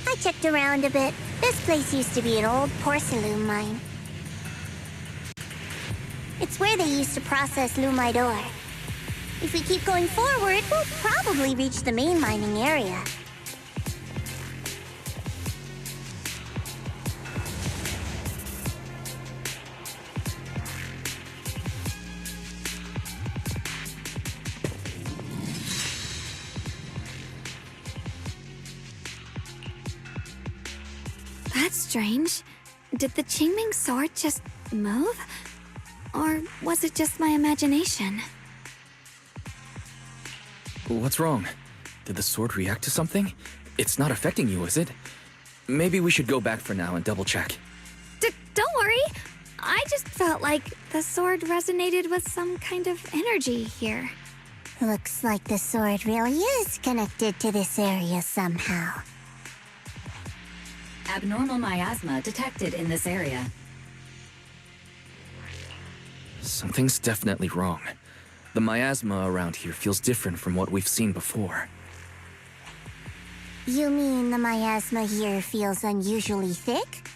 I checked around a bit. This place used to be an old porcelain mine. It's where they used to process lumite ore. If we keep going forward, we'll probably reach the main mining area. That's strange. Did the Qingming Sword just move? Or was it just my imagination? What's wrong? Did the sword react to something? It's not affecting you, is it? Maybe we should go back for now and double check. Don't worry. I just felt like the sword resonated with some kind of energy here. Looks like the sword really is connected to this area somehow. Abnormal miasma detected in this area. Something's definitely wrong. The miasma around here feels different from what we've seen before. You mean the miasma here feels unusually thick?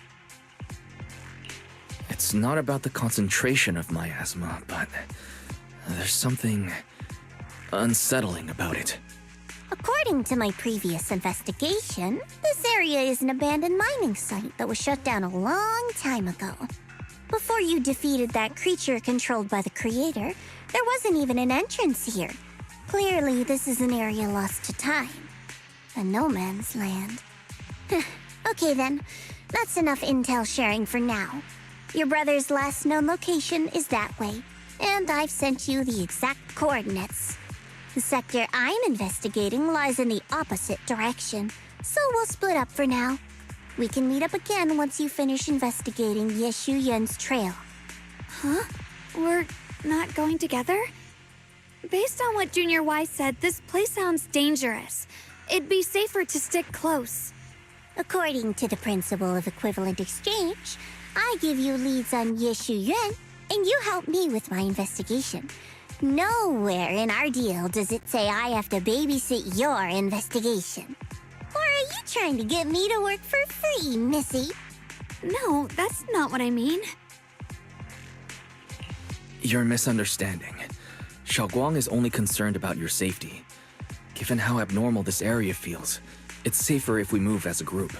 It's not about the concentration of miasma, but there's something unsettling about it. According to my previous investigation, this area is an abandoned mining site that was shut down a long time ago. Before you defeated that creature controlled by the creator, there wasn't even an entrance here. Clearly, this is an area lost to time. A no man's land. Okay then, that's enough intel sharing for now. Your brother's last known location is that way, and I've sent you the exact coordinates. The sector I'm investigating lies in the opposite direction, so we'll split up for now. We can meet up again once you finish investigating Yeshu Yun's trail. Huh? We're not going together? Based on what Junior Y said, this place sounds dangerous. It'd be safer to stick close. According to the principle of equivalent exchange, I give you leads on Yeshu Yun, and you help me with my investigation. Nowhere in our deal does it say I have to babysit your investigation. Or are you trying to get me to work for free, Missy? No, that's not what I mean. You're misunderstanding. Xiaoguang is only concerned about your safety. Given how abnormal this area feels, it's safer if we move as a group.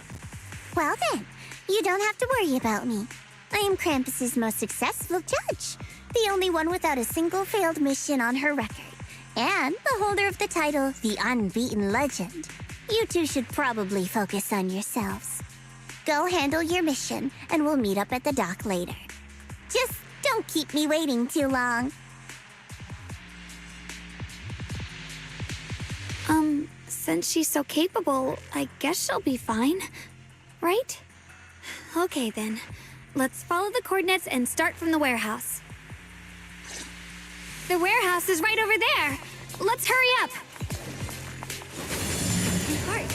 Well then, you don't have to worry about me. I am Krampus's most successful judge, the only one without a single failed mission on her record, and the holder of the title, the Unbeaten Legend. You two should probably focus on yourselves. Go handle your mission, and we'll meet up at the dock later. Just don't Don't keep me waiting too long. Since she's so capable, I guess she'll be fine. Right? Okay then. Let's follow the coordinates and start from the warehouse. The warehouse is right over there! Let's hurry up! My heart.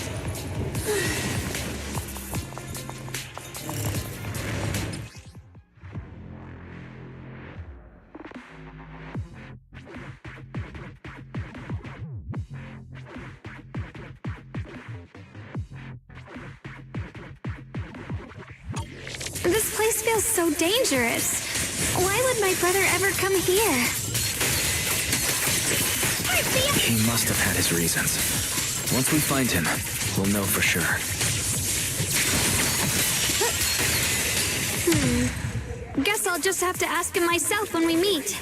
This place feels so dangerous. Why would my brother ever come here? He must have had his reasons. Once we find him, we'll know for sure. Guess I'll just have to ask him myself when we meet.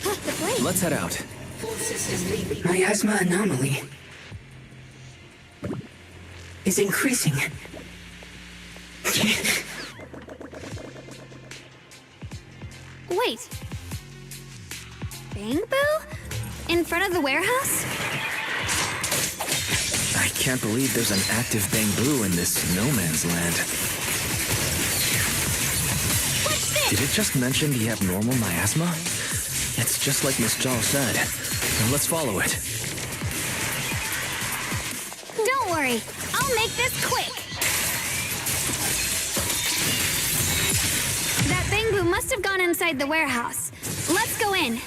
The blade. Let's head out. Miasma anomaly is increasing. Wait. Bang Boo? In front of the warehouse? I can't believe there's an active bamboo in this no man's land. What's this? Did it just mention the abnormal miasma? It's just like Miss Jal said. Now let's follow it. Don't worry. I'll make this quick. That Bangbu must have gone inside the warehouse. Let's go in.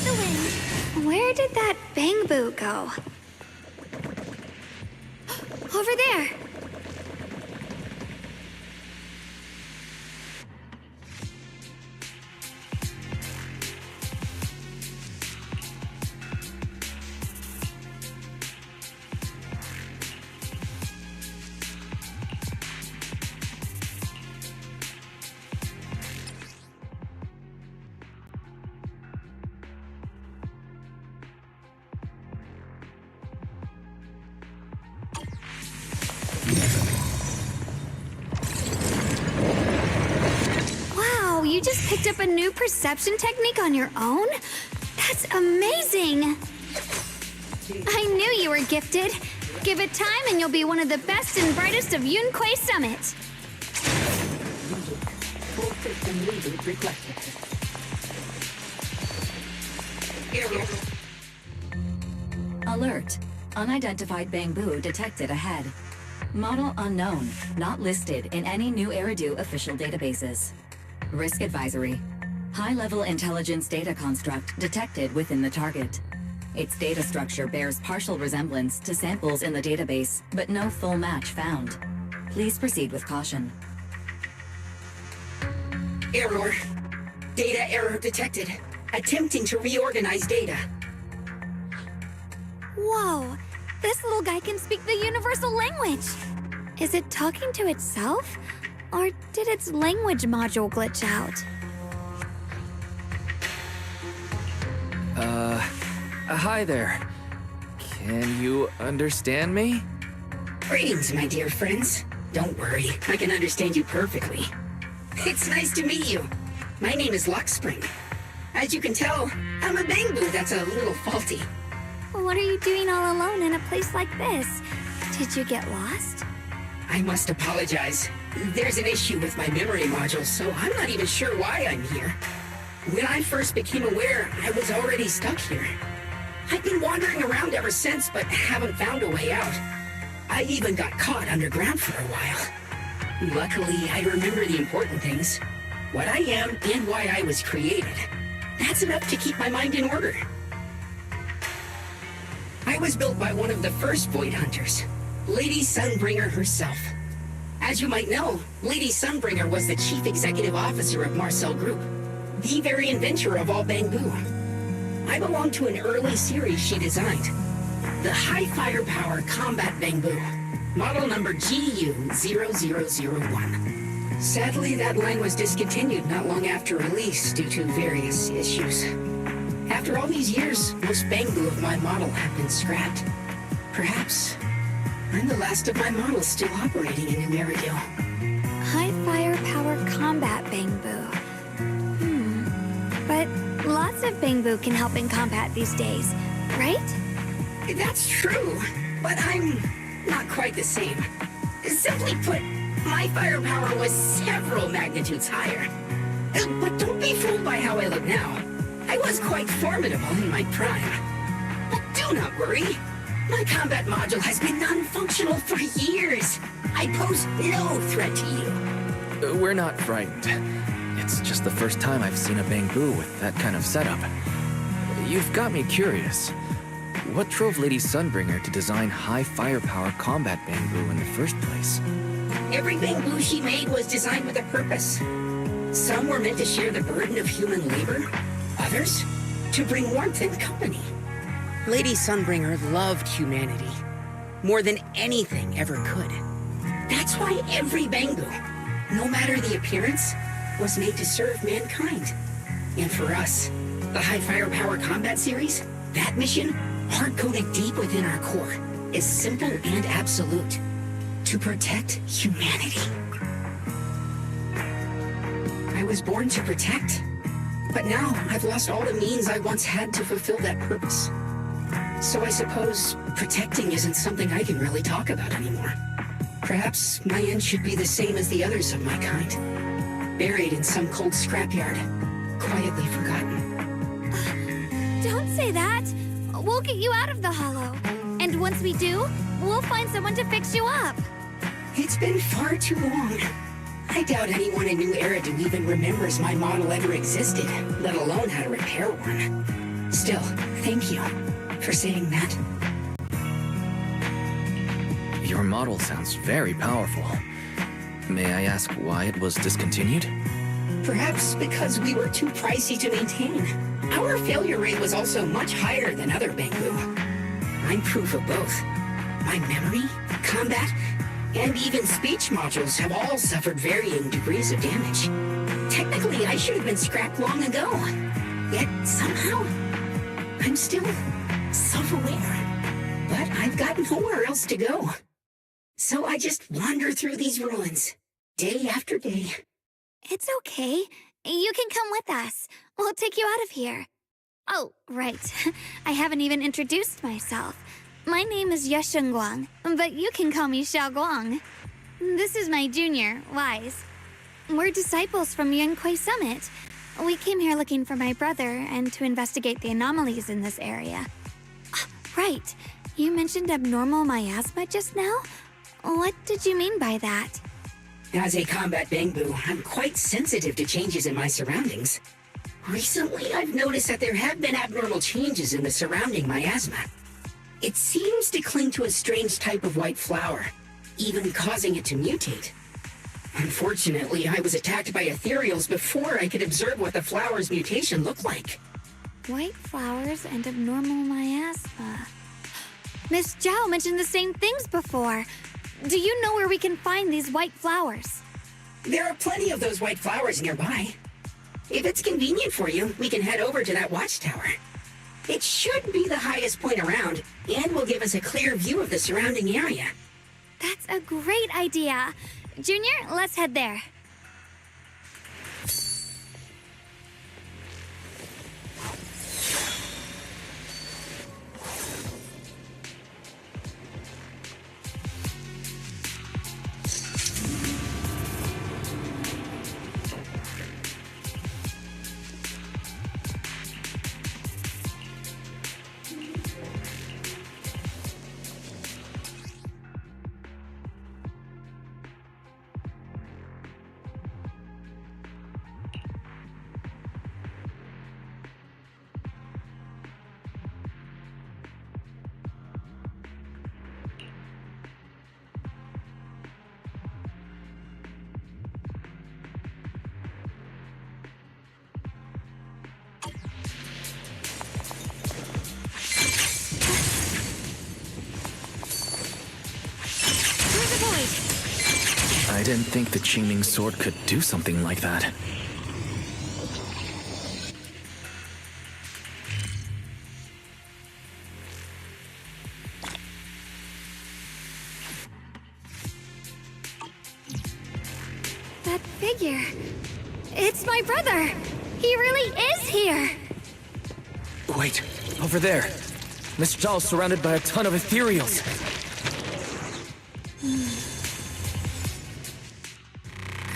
The wind. Where did that Bangbu go? Over there. Wow, you just picked up a new perception technique on your own? That's amazing! I knew you were gifted. Give it time and you'll be one of the best and brightest of Yunquay Summit. Full system reboot requested. Alert. Unidentified Bangbu detected ahead. Model unknown, not listed in any new Eridu official databases. Risk advisory. High-level intelligence data construct detected within the target. Its data structure bears partial resemblance to samples in the database, but no full match found. Please proceed with caution. Error. Data error detected. Attempting to reorganize data. Whoa, this little guy can speak the universal language. Is it talking to itself? Or did its language module glitch out? Hi there. Can you understand me? Greetings, my dear friends. Don't worry, I can understand you perfectly. It's nice to meet you. My name is Luckspring. As you can tell, I'm a Bangbu that's a little faulty. What are you doing all alone in a place like this? Did you get lost? I must apologize. There's an issue with my memory module, so I'm not even sure why I'm here. When I first became aware, I was already stuck here. I've been wandering around ever since, but haven't found a way out. I even got caught underground for a while. Luckily, I remember the important things. What I am and why I was created. That's enough to keep my mind in order. I was built by one of the first Void Hunters, Lady Sunbringer herself. As you might know, Lady Sunbringer was the chief executive officer of Marcel Group, the very inventor of all Bangbu. I belong to an early series she designed, the High Firepower Combat Bangbu, model number GU0001. Sadly, that line was discontinued not long after release due to various issues. After all these years, most Bangbu of my model have been scrapped. Perhaps I'm the last of my models still operating in Amerigo. High firepower combat bamboo. But lots of bamboo can help in combat these days, right? That's true, but I'm not quite the same. Simply put, my firepower was several magnitudes higher. But don't be fooled by how I look now. I was quite formidable in my prime. But do not worry. My combat module has been non-functional for years. I pose no threat to you. We're not frightened. It's just the first time I've seen a bamboo with that kind of setup. You've got me curious. What drove Lady Sunbringer to design high firepower combat bamboo in the first place? Every bamboo she made was designed with a purpose. Some were meant to share the burden of human labor. Others, to bring warmth and company. Lady Sunbringer loved humanity more than anything ever could. That's why every bamboo, no matter the appearance, was made to serve mankind. And for us, the High Firepower Combat Series, that mission, hard-coded deep within our core, is simple and absolute. To protect humanity. I was born to protect, but now I've lost all the means I once had to fulfill that purpose. So I suppose protecting isn't something I can really talk about anymore. Perhaps my end should be the same as the others of my kind. Buried in some cold scrapyard, quietly forgotten. Don't say that. We'll get you out of the hollow. And once we do, we'll find someone to fix you up. It's been far too long. I doubt anyone in New Eridu even remembers my model ever existed, let alone how to repair one. Still, thank you for saying that. Your model sounds very powerful. May I ask why it was discontinued? Perhaps because we were too pricey to maintain. Our failure rate was also much higher than other bamboo. I'm proof of both. My memory, combat, and even speech modules have all suffered varying degrees of damage. Technically, I should have been scrapped long ago. Yet, somehow, I'm still self-aware. But I've got nowhere else to go. So I just wander through these ruins, day after day. It's okay. You can come with us. We'll take you out of here. Oh, right. I haven't even introduced myself. My name is Guang, but you can call me Guang. This is my junior, Wise. We're disciples from Yunquay Summit. We came here looking for my brother and to investigate the anomalies in this area. Right. You mentioned abnormal miasma just now? What did you mean by that? As a combat bamboo, I'm quite sensitive to changes in my surroundings. Recently, I've noticed that there have been abnormal changes in the surrounding miasma. It seems to cling to a strange type of white flower, even causing it to mutate. Unfortunately, I was attacked by ethereals before I could observe what the flower's mutation looked like. White flowers and abnormal miasma. Miss Zhao mentioned the same things before. Do you know where we can find these white flowers? There are plenty of those white flowers nearby. If it's convenient for you, we can head over to that watchtower. It should be the highest point around, and will give us a clear view of the surrounding area. That's a great idea. Junior, let's head there. I didn't think the Qingming sword could do something like that. That that figure. It's my brother. He really is here. Wait, over there. Miss Zhao's surrounded by a ton of ethereals.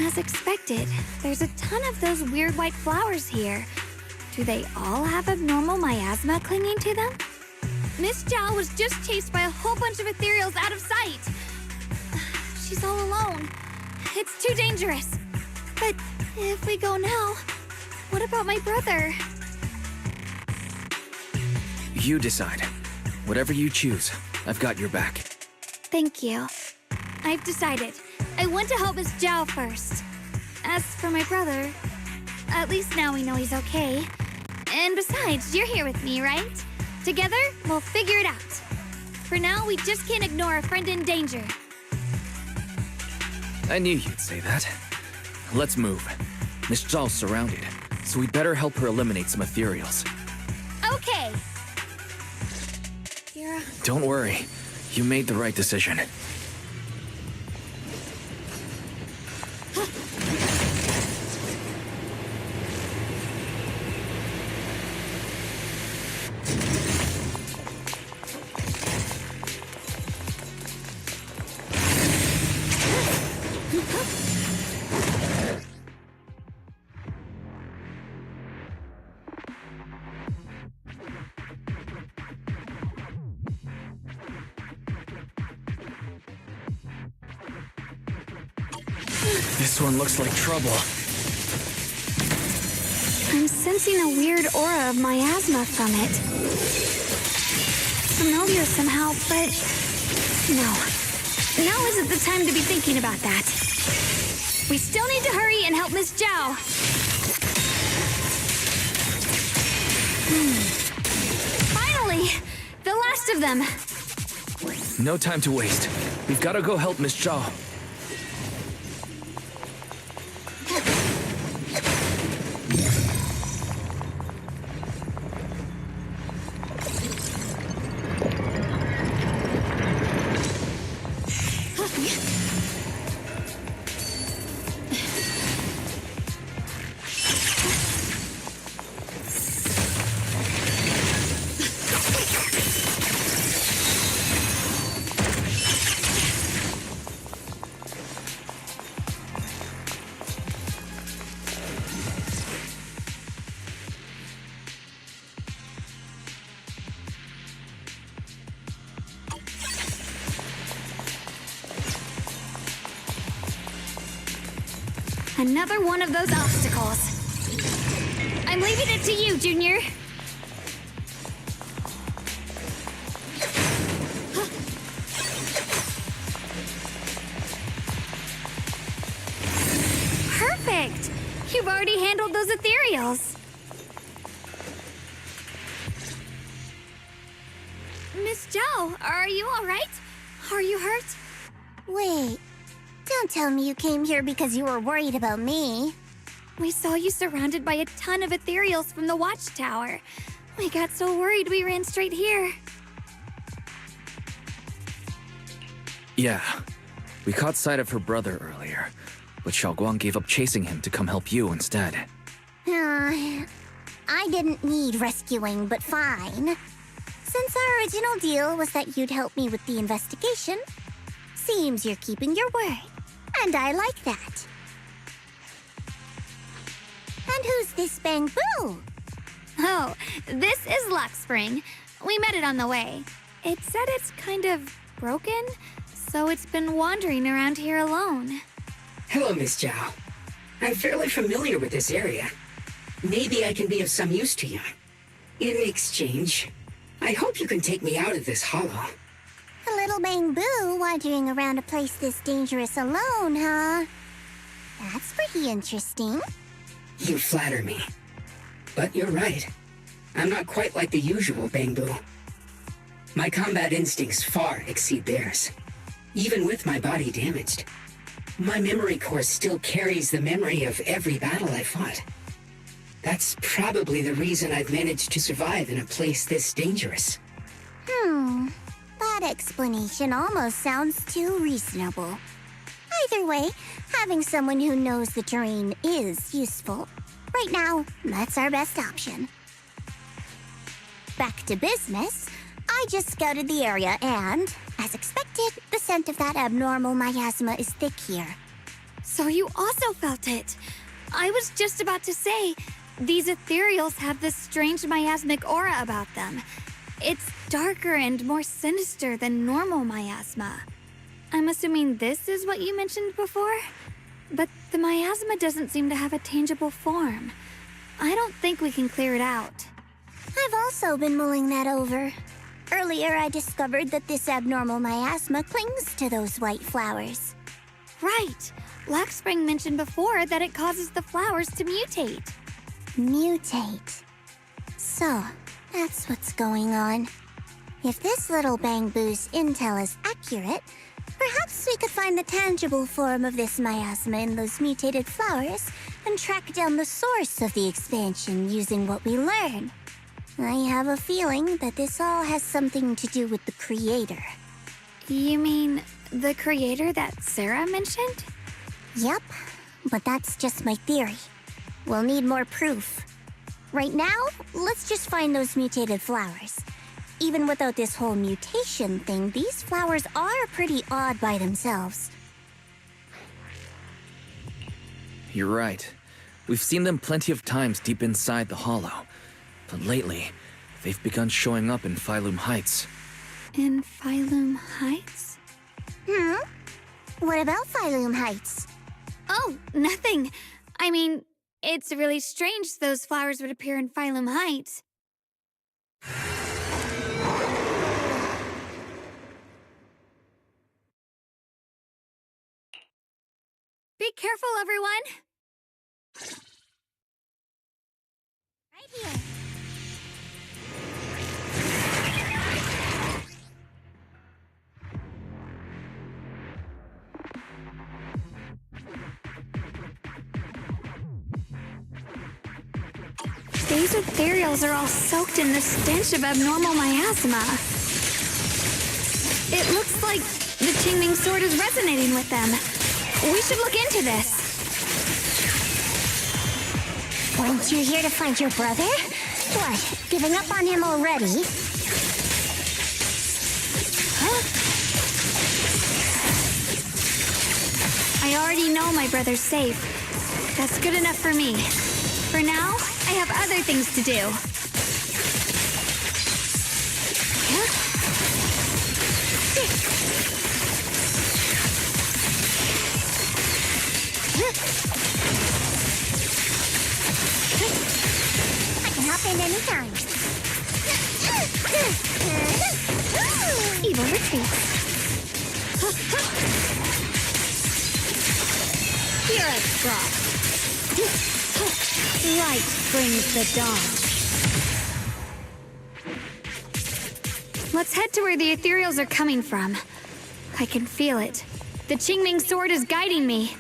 As expected, there's a ton of those weird white flowers here. Do they all have abnormal miasma clinging to them? Miss Zhao was just chased by a whole bunch of ethereals out of sight. She's all alone. It's too dangerous. But if we go now, what about my brother? You decide. Whatever you choose, I've got your back. Thank you. I've decided. I want to help Miss Zhao first. As for my brother, at least now we know he's okay. And besides, you're here with me, right? Together, we'll figure it out. For now, we just can't ignore a friend in danger. I knew you'd say that. Let's move. Miss Zhao's surrounded, so we'd better help her eliminate some ethereals. Okay. Kira. Don't worry. You made the right decision. This one looks like trouble. I'm sensing a weird aura of miasma from it. Familiar somehow, but no. Now isn't the time to be thinking about that. We still need to hurry and help Miss Zhao. Finally! The last of them! No time to waste. We've got to go help Miss Zhao. Another one of those obstacles. I'm leaving it to you, Junior. Perfect! You've already handled those ethereals. Miss Zhao, are you all right? Are you hurt? Wait, don't tell me you came here because you were worried about me. We saw you surrounded by a ton of ethereals from the watchtower. We got so worried we ran straight here. Yeah, we caught sight of her brother earlier, but Xiaoguang gave up chasing him to come help you instead. I didn't need rescuing, but fine. Since our original deal was that you'd help me with the investigation, seems you're keeping your word, and I like that. And who's this Bamboo? Oh, this is Luxspring. We met it on the way. It said it's kind of broken, so it's been wandering around here alone. Hello, Miss Zhao. I'm fairly familiar with this area. Maybe I can be of some use to you. In exchange, I hope you can take me out of this hollow. A little Bamboo wandering around a place this dangerous alone, huh? That's pretty interesting. You flatter me. But you're right. I'm not quite like the usual Bamboo. My combat instincts far exceed theirs. Even with my body damaged, my memory core still carries the memory of every battle I fought. That's probably the reason I've managed to survive in a place this dangerous. That explanation almost sounds too reasonable. I Either way, having someone who knows the terrain is useful. Right now, that's our best option. Back to business. I just scouted the area and, as expected, the scent of that abnormal miasma is thick here. So you also felt it. I was just about to say, these ethereals have this strange miasmic aura about them. It's darker and more sinister than normal miasma. I'm assuming this is what you mentioned before? But the miasma doesn't seem to have a tangible form. I don't think we can clear it out. I've also been mulling that over. Earlier, I discovered that this abnormal miasma clings to those white flowers. Right. Black Spring mentioned before that it causes the flowers to mutate. Mutate. So, that's what's going on. If this little Bang Boo's intel is accurate, perhaps we could find the tangible form of this miasma in those mutated flowers and track down the source of the expansion using what we learn. I have a feeling that this all has something to do with the creator. You mean the creator that Sarah mentioned? Yep, but that's just my theory. We'll need more proof. Right now, let's just find those mutated flowers. Even without this whole mutation thing, these flowers are pretty odd by themselves. You're right. We've seen them plenty of times deep inside the hollow. But lately, they've begun showing up in Phylum Heights. In Phylum Heights? What about Phylum Heights? Oh, nothing. I mean, it's really strange those flowers would appear in Phylum Heights. Be careful, everyone! Right here. These ethereals are all soaked in the stench of abnormal miasma. It looks like the Qingming sword is resonating with them. We should look into this. Weren't you here to find your brother? What, giving up on him already? Huh? I already know my brother's safe. That's good enough for me. For now, I have other things to do. I can hop in anytime. Evil retreats. Here at Frost. Light brings the dawn. Let's head to where the ethereals are coming from. I can feel it. The Qingming sword is guiding me.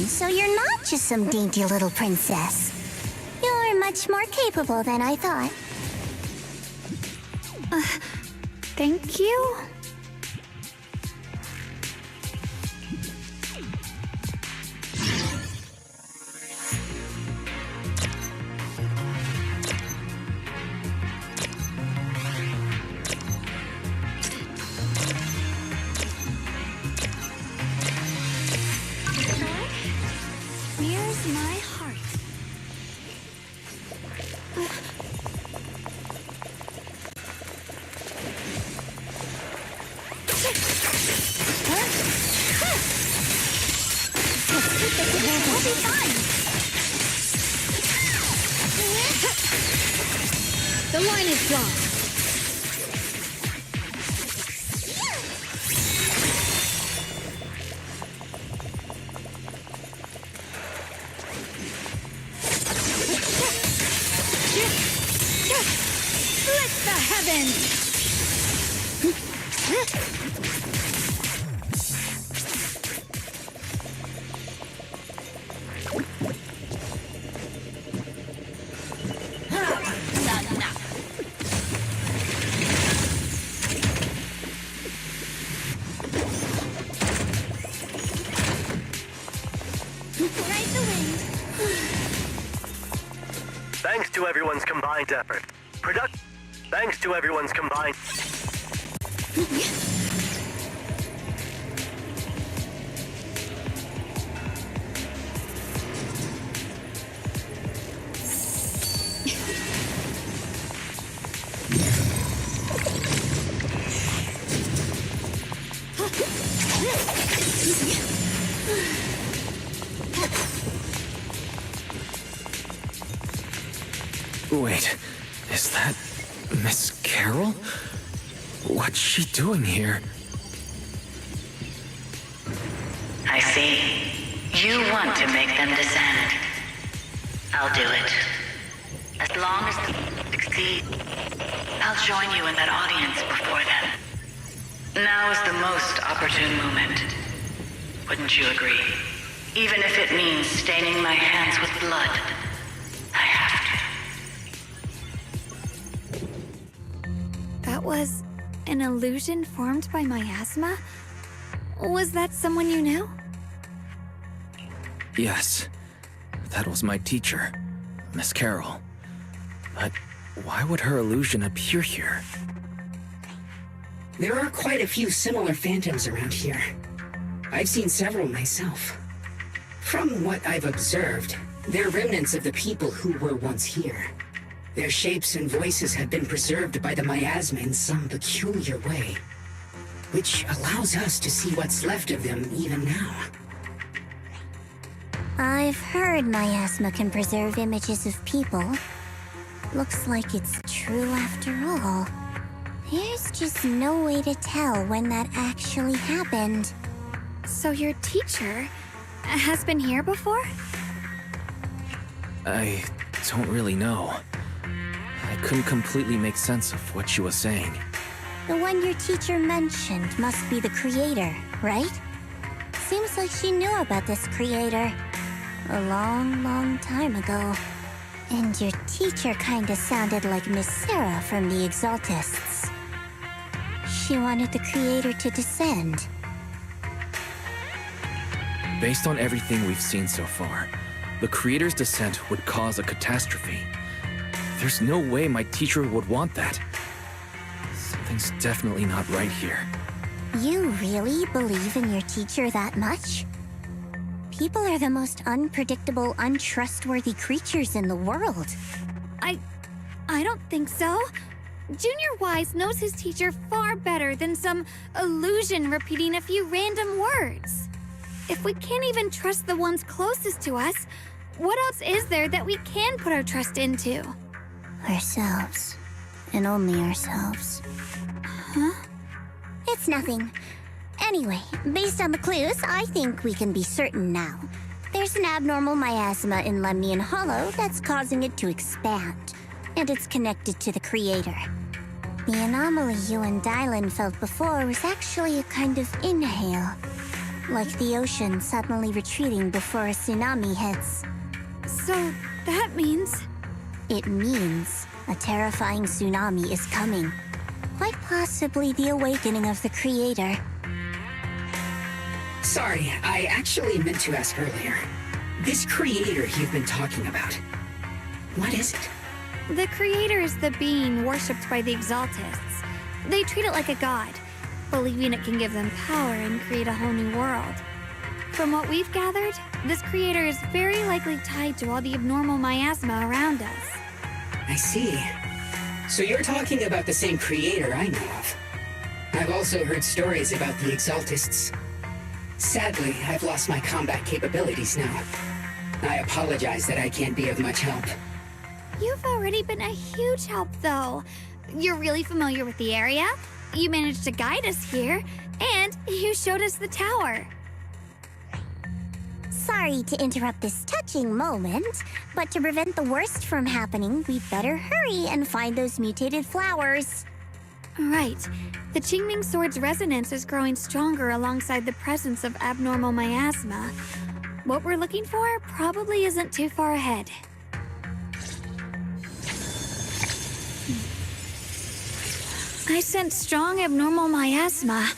So you're not just some dainty little princess. You're much more capable than I thought. Thank you? Here's my heart. We'll be fine. The line is drawn. Split the heavens! Thanks to everyone's combined effort. Thanks to everyone's combined... Wait, is that Miss Carol? What's she doing here? I see. You want to make them descend. I'll do it. As long as they succeed, I'll join you in that audience before them. Now is the most opportune moment. Wouldn't you agree? Even if it means staining my hands with blood, I have to. That was an illusion formed by miasma? Was that someone you knew? Yes. That was my teacher, Miss Carol. But why would her illusion appear here? There are quite a few similar phantoms around here. I've seen several myself. From what I've observed, they're remnants of the people who were once here. Their shapes and voices have been preserved by the miasma in some peculiar way, which allows us to see what's left of them even now. I've heard miasma can preserve images of people. Looks like it's true after all. There's just no way to tell when that actually happened. So your teacher has been here before? I don't really know. I couldn't completely make sense of what she was saying. The one your teacher mentioned must be the creator, right? Seems like she knew about this creator a long, long time ago. And your teacher kinda sounded like Miss Sarah from the Exaltists. She wanted the creator to descend. Based on everything we've seen so far, the creator's descent would cause a catastrophe. There's no way my teacher would want that. Something's definitely not right here. You really believe in your teacher that much? People are the most unpredictable, untrustworthy creatures in the world. I don't think so. Junior Wise knows his teacher far better than some illusion repeating a few random words. If we can't even trust the ones closest to us, what else is there that we can put our trust into? Ourselves. And only ourselves. Huh? It's nothing. Anyway, based on the clues, I think we can be certain now. There's an abnormal miasma in Lemnian Hollow that's causing it to expand, and it's connected to the creator. The anomaly you and Dylan felt before was actually a kind of inhale, like the ocean suddenly retreating before a tsunami hits. So that means... It means a terrifying tsunami is coming. Quite possibly the awakening of the creator. Sorry, I actually meant to ask earlier. This creator you've been talking about, what is it? The creator is the being worshipped by the Exaltists. They treat it like a god, believing it can give them power and create a whole new world. From what we've gathered, this creator is very likely tied to all the abnormal miasma around us. I see. So you're talking about the same creator I know of. I've also heard stories about the Exaltists. Sadly, I've lost my combat capabilities now. I apologize that I can't be of much help. You've already been a huge help, though. You're really familiar with the area, you managed to guide us here, and you showed us the tower. Sorry to interrupt this touching moment, but to prevent the worst from happening, we'd better hurry and find those mutated flowers. Right. The Qingming Sword's resonance is growing stronger alongside the presence of abnormal miasma. What we're looking for probably isn't too far ahead. I sense strong abnormal miasma.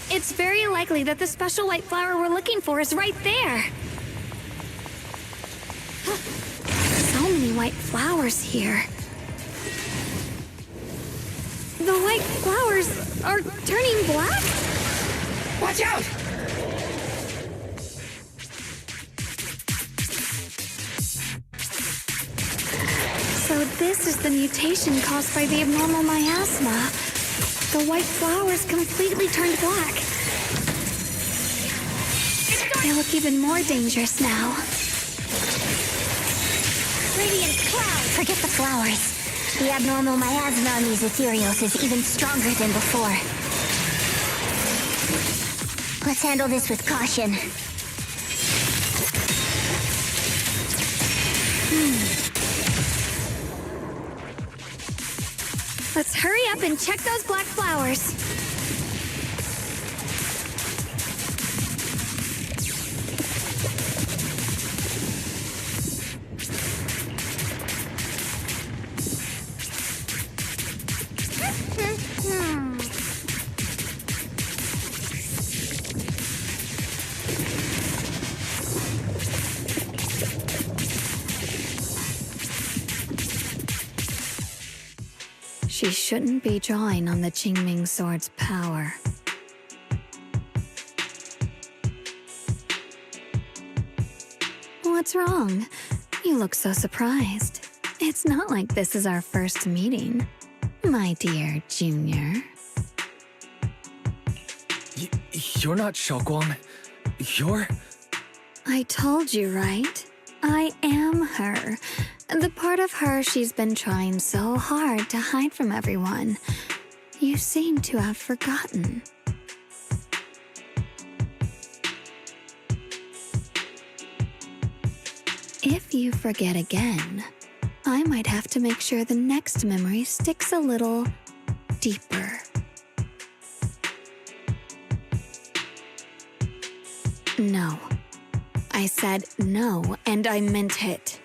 It's very likely that the special white flower we're looking for is right there. So many white flowers here. The white flowers are turning black? Watch out! So this is the mutation caused by the abnormal miasma. The white flowers completely turned black. They look even more dangerous now. Radiant cloud! Forget the flowers. The abnormal miasma on these ethereals is even stronger than before. Let's handle this with caution. Let's hurry up and check those black flowers. She shouldn't be drawing on the Qingming sword's power. What's wrong? You look so surprised. It's not like this is our first meeting, my dear Junior. You're not Xiaoguang. You're... I told you, right? I am her. The part of her she's been trying so hard to hide from everyone. You seem to have forgotten. If you forget again, I might have to make sure the next memory sticks a little deeper. No. I said no, and I meant it.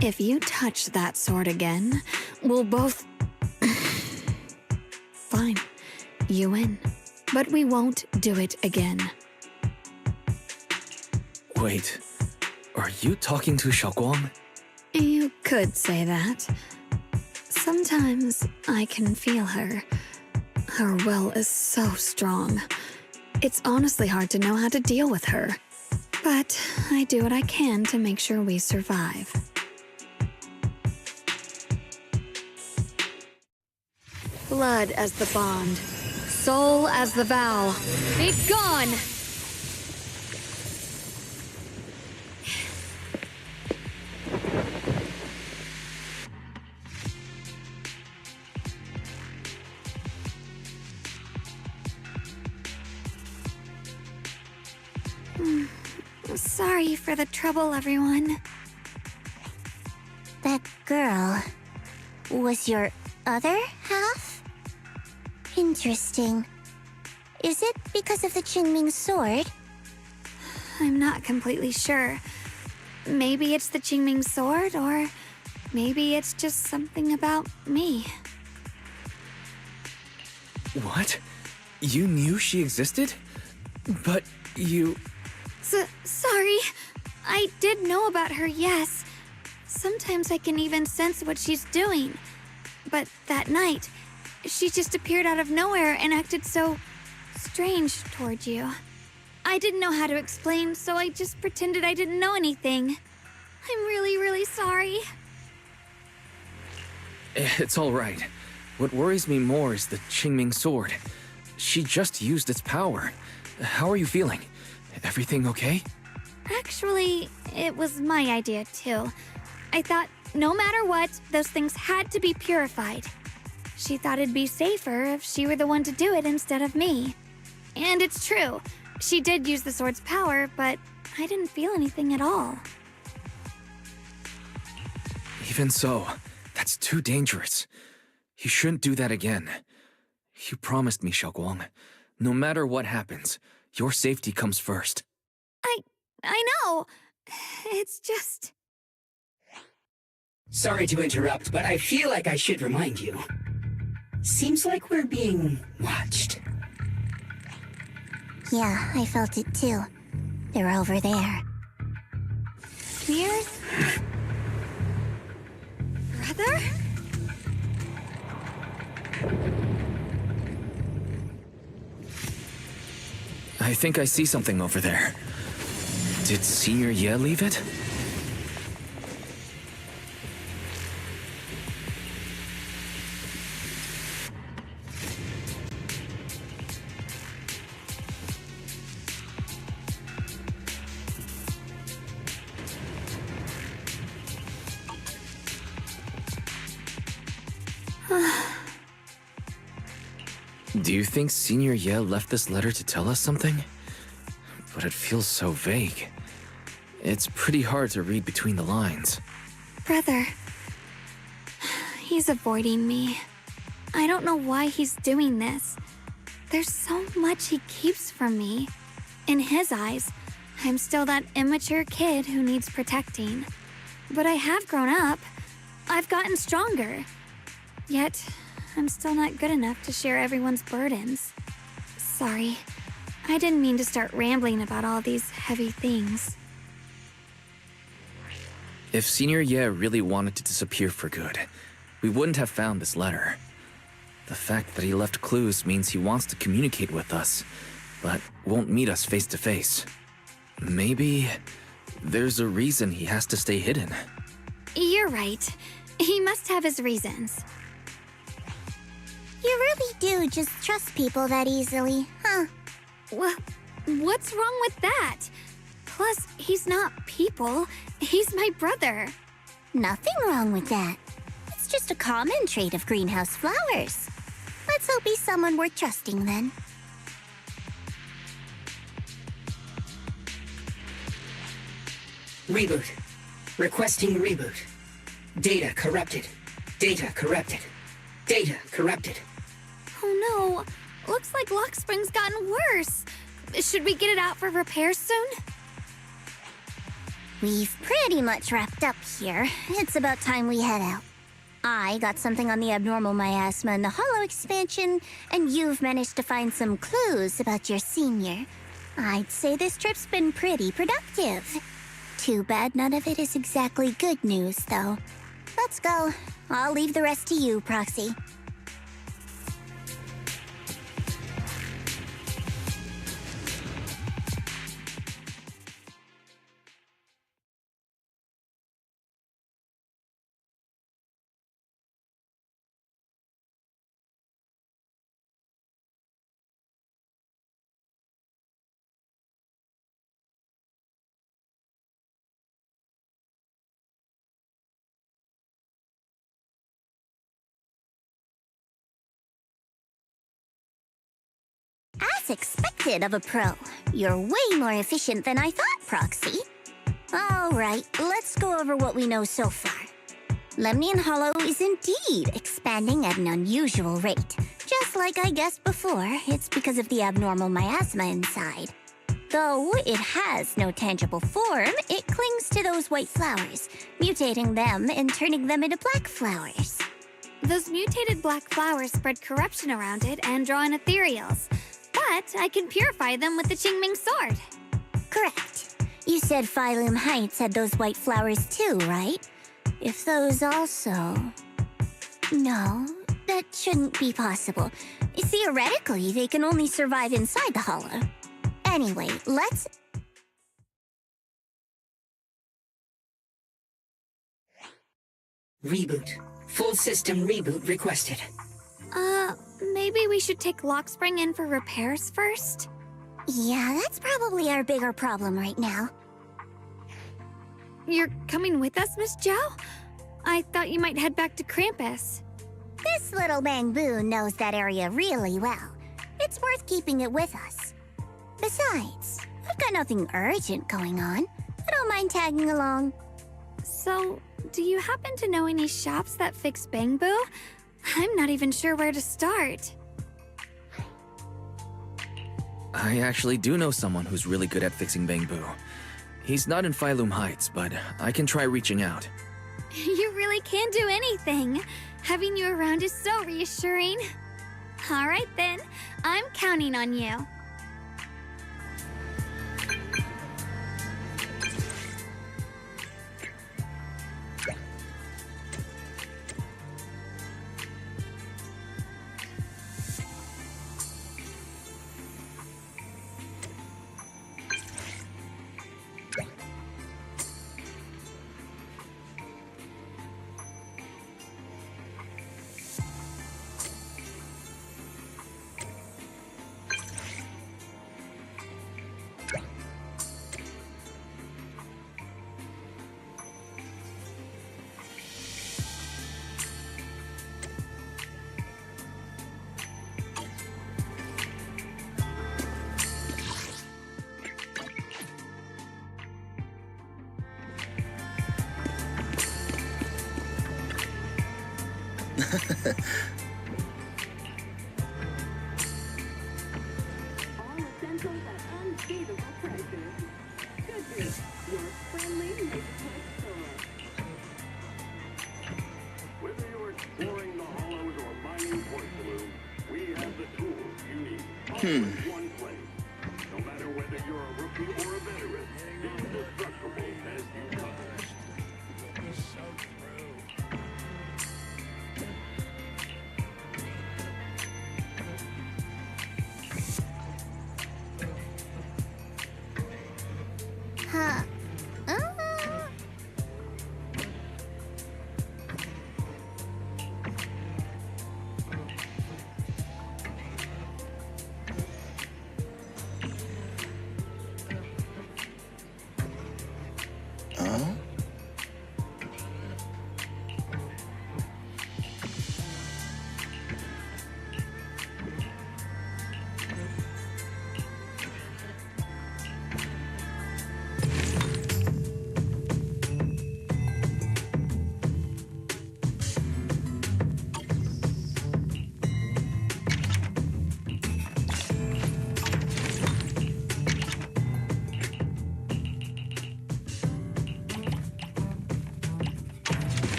If you touch that sword again, we'll both... Fine. You win. But we won't do it again. Wait, are you talking to Xiaoguang? You could say that. Sometimes I can feel her. Her will is so strong. It's honestly hard to know how to deal with her. But I do what I can to make sure we survive. Blood as the bond, soul as the vow. Be gone! Sorry for the trouble, everyone. That girl was your other half? Interesting. Is it because of the Qingming sword? I'm not completely sure. Maybe it's the Qingming sword, or maybe it's just something about me. What? You knew she existed? But you... Sorry. I did know about her, yes. Sometimes I can even sense what she's doing. But that night, she just appeared out of nowhere and acted so strange toward you. I didn't know how to explain, so I just pretended I didn't know anything. I'm really, really sorry. It's all right. What worries me more is the Qingming sword. She just used its power. How are you feeling? Everything okay? Actually, it was my idea, too. I thought, no matter what, those things had to be purified. She thought it'd be safer if she were the one to do it instead of me. And it's true. She did use the sword's power, but I didn't feel anything at all. Even so, that's too dangerous. You shouldn't do that again. You promised me, Xiaoguang. No matter what happens, your safety comes first. I know. It's just... Sorry to interrupt, but I feel like I should remind you. Seems like we're being watched. Yeah, I felt it too. They're over there. Mirrors? Brother? I think I see something over there. Did Senior Ye leave it? Do you think Senior Ye left this letter to tell us something? But it feels so vague. It's pretty hard to read between the lines. Brother. He's avoiding me. I don't know why he's doing this. There's so much he keeps from me. In his eyes, I'm still that immature kid who needs protecting. But I have grown up. I've gotten stronger. Yet, I'm still not good enough to share everyone's burdens. Sorry. I didn't mean to start rambling about all these heavy things. If Senior Ye really wanted to disappear for good, we wouldn't have found this letter. The fact that he left clues means he wants to communicate with us, but won't meet us face to face. Maybe there's a reason he has to stay hidden. You're right. He must have his reasons. You really do just trust people that easily, huh? Well, what's wrong with that? Plus, he's not people. He's my brother. Nothing wrong with that. It's just a common trait of greenhouse flowers. Let's hope he's someone worth trusting then. Reboot. Requesting reboot. Data corrupted. Data corrupted. Data corrupted. Oh no. Looks like Lock Spring's gotten worse. Should we get it out for repairs soon? We've pretty much wrapped up here. It's about time we head out. I got something on the abnormal miasma and the hollow expansion, and you've managed to find some clues about your senior. I'd say this trip's been pretty productive. Too bad none of it is exactly good news, though. Let's go. I'll leave the rest to you, Proxy. As expected of a pro, you're way more efficient than I thought, Proxy. Alright, let's go over what we know so far. Lemnian Hollow is indeed expanding at an unusual rate. Just like I guessed before, it's because of the abnormal miasma inside. Though it has no tangible form, it clings to those white flowers, mutating them and turning them into black flowers. Those mutated black flowers spread corruption around it and draw in ethereals. But I can purify them with the Qingming sword. Correct. You said Phylum Heights had those white flowers too, right? If those also... No, that shouldn't be possible. Theoretically, they can only survive inside the hollow. Anyway, let's... Reboot. Full system reboot requested. Maybe we should take Lock Spring in for repairs first? Yeah, that's probably our bigger problem right now. You're coming with us, Miss Zhao? I thought you might head back to Krampus. This little Bangbu knows that area really well. It's worth keeping it with us. Besides, I've got nothing urgent going on. I don't mind tagging along. So, do you happen to know any shops that fix Bangbu? I'm not even sure where to start. I actually do know someone who's really good at fixing Bangbu. He's not in Phylum Heights, but I can try reaching out. You really can do anything. Having you around is so reassuring. All right then, I'm counting on you. Whether you're exploring the hollows or mining porcelain, we have the tools you need. All in one place. No matter whether you're a rookie or a veteran, indestructible as you come. Huh.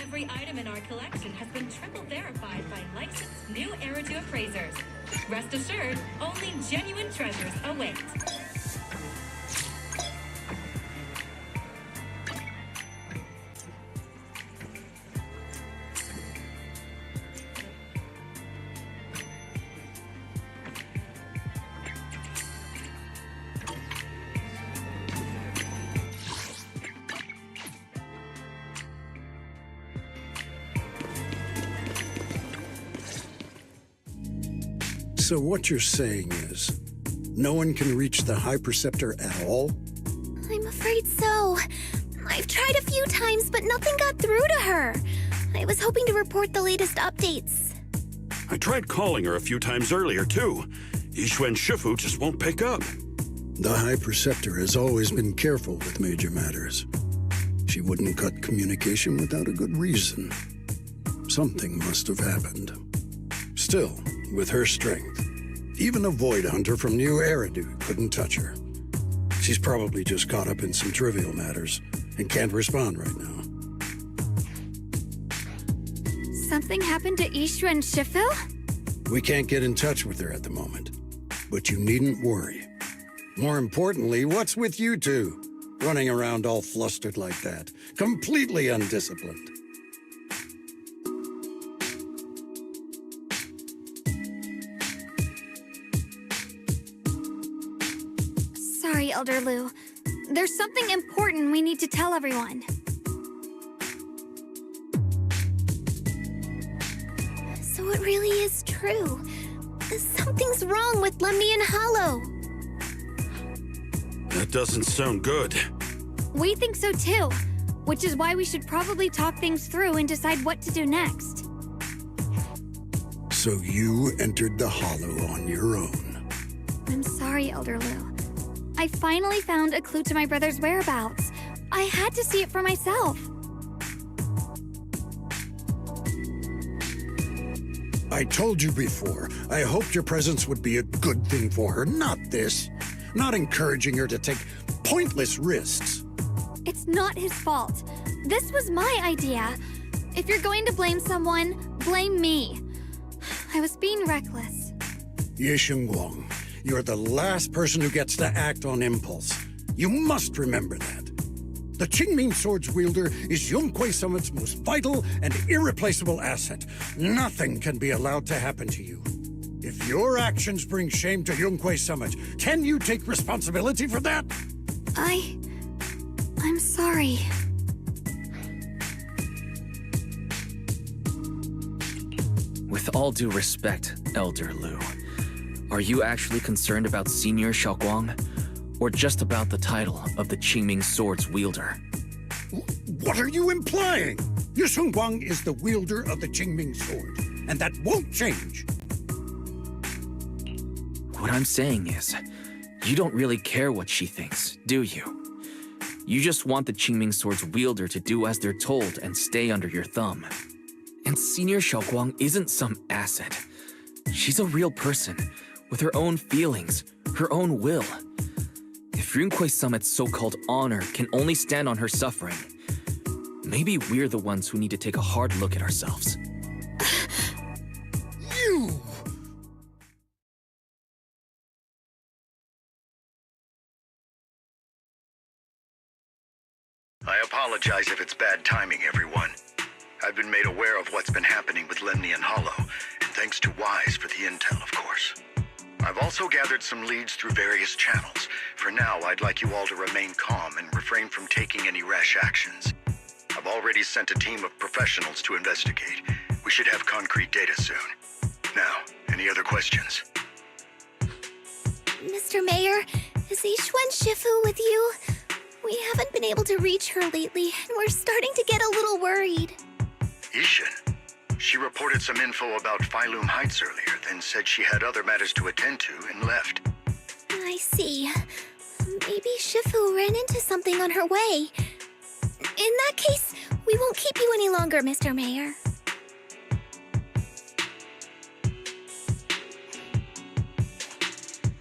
Every item in our collection has been triple verified by licensed new Eridu appraisers. Rest assured, only genuine treasures await. So what you're saying is, no one can reach the High Preceptor at all? I'm afraid so. I've tried a few times, but nothing got through to her. I was hoping to report the latest updates. I tried calling her a few times earlier, too. Ishu and Shifu just won't pick up. The High Preceptor has always been careful with major matters. She wouldn't cut communication without a good reason. Something must have happened. Still, with her strength, even a Void Hunter from New Eridu couldn't touch her. She's probably just caught up in some trivial matters and can't respond right now. Something happened to Ishu and Shifu? We can't get in touch with her at the moment, but you needn't worry. More importantly, what's with you two? Running around all flustered like that, completely undisciplined. Sorry, Elder Lu. There's something important we need to tell everyone. So it really is true. Something's wrong with Lemnian Hollow. That doesn't sound good. We think so too, which is why we should probably talk things through and decide what to do next. So you entered the Hollow on your own. I'm sorry, Elder Lu. I finally found a clue to my brother's whereabouts. I had to see it for myself. I told you before, I hoped your presence would be a good thing for her, not this. Not encouraging her to take pointless risks. It's not his fault. This was my idea. If you're going to blame someone, blame me. I was being reckless. Ye Shengguang, you're the last person who gets to act on impulse. You must remember that. The Qingming Sword's wielder is Yunque Summit's most vital and irreplaceable asset. Nothing can be allowed to happen to you. If your actions bring shame to Yunque Summit, can you take responsibility for that? I'm sorry. With all due respect, Elder Lu, are you actually concerned about Senior Xiaoguang, or just about the title of the Qingming Sword's wielder? What are you implying? Yu Shengguang is the wielder of the Qingming Sword, and that won't change. What I'm saying is, you don't really care what she thinks, do you? You just want the Qingming Sword's wielder to do as they're told and stay under your thumb. And Senior Xiaoguang isn't some asset. She's a real person, with her own feelings, her own will. If Yunquei Summit's so-called honor can only stand on her suffering, maybe we're the ones who need to take a hard look at ourselves. You! I apologize if it's bad timing, everyone. I've been made aware of what's been happening with Lemnian Hollow, and thanks to Wise for the intel, of course. I've also gathered some leads through various channels. For now, I'd like you all to remain calm and refrain from taking any rash actions. I've already sent a team of professionals to investigate. We should have concrete data soon. Now, any other questions? Mr. Mayor, is Yixuan Shifu with you? We haven't been able to reach her lately, and we're starting to get a little worried. Ishin? She reported some info about Phylum Heights earlier, then said she had other matters to attend to and left. I see. Maybe Shifu ran into something on her way. In that case, we won't keep you any longer, Mr. Mayor.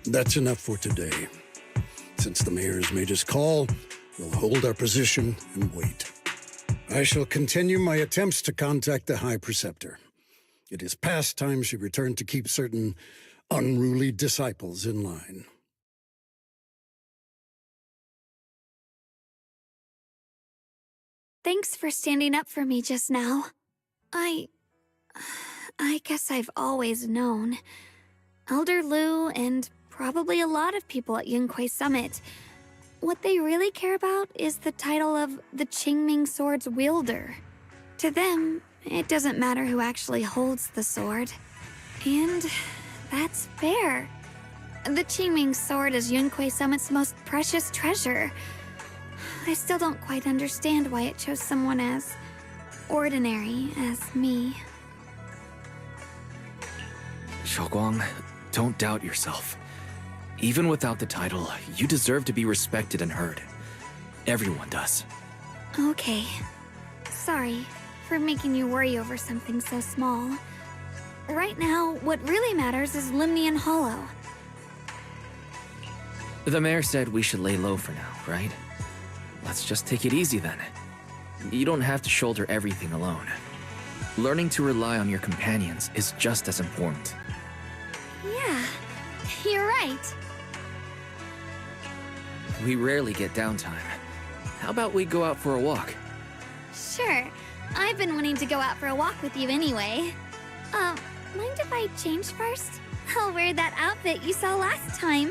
That's enough for today. Since the mayor's made his call, we'll hold our position and wait. I shall continue my attempts to contact the High Preceptor. It is past time she returned to keep certain unruly disciples in line. Thanks for standing up for me just now. I guess I've always known. Elder Lu and probably a lot of people at Yunquei Summit, what they really care about is the title of the Qingming Sword's wielder. To them, it doesn't matter who actually holds the sword. And that's fair. The Qingming Sword is Yunquei Summit's most precious treasure. I still don't quite understand why it chose someone as ordinary as me. Xiaoguang, don't doubt yourself. Even without the title, you deserve to be respected and heard. Everyone does. Okay. Sorry for making you worry over something so small. Right now, what really matters is Lemnian Hollow. The mayor said we should lay low for now, right? Let's just take it easy then. You don't have to shoulder everything alone. Learning to rely on your companions is just as important. Yeah, you're right. We rarely get downtime. How about we go out for a walk? Sure. I've been wanting to go out for a walk with you anyway. Mind if I change first? I'll wear that outfit you saw last time.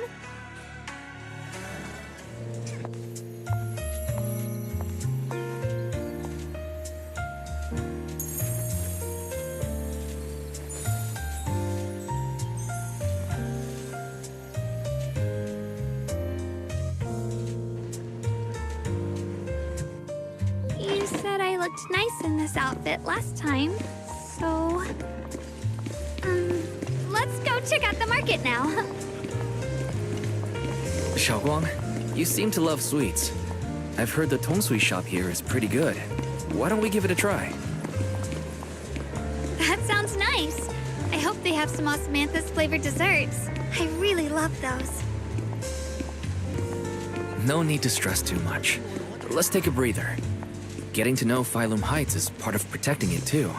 Looked nice in this outfit last time, so... let's go check out the market now. Xiaoguang, you seem to love sweets. I've heard the tongsui shop here is pretty good. Why don't we give it a try? That sounds nice. I hope they have some osmanthus-flavored desserts. I really love those. No need to stress too much. Let's take a breather. Getting to know Phylum Heights is part of protecting it, too.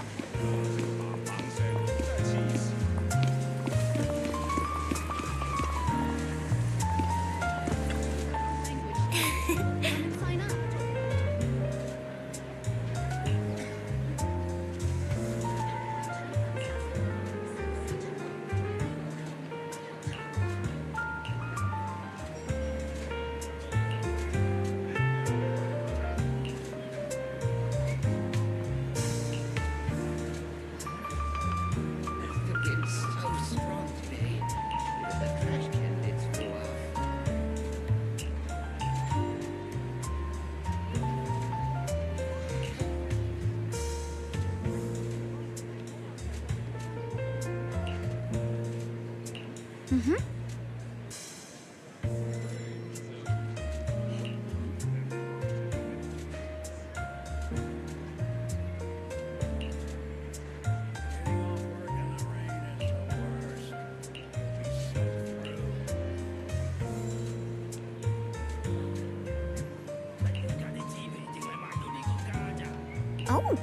Mm-hmm. Oh.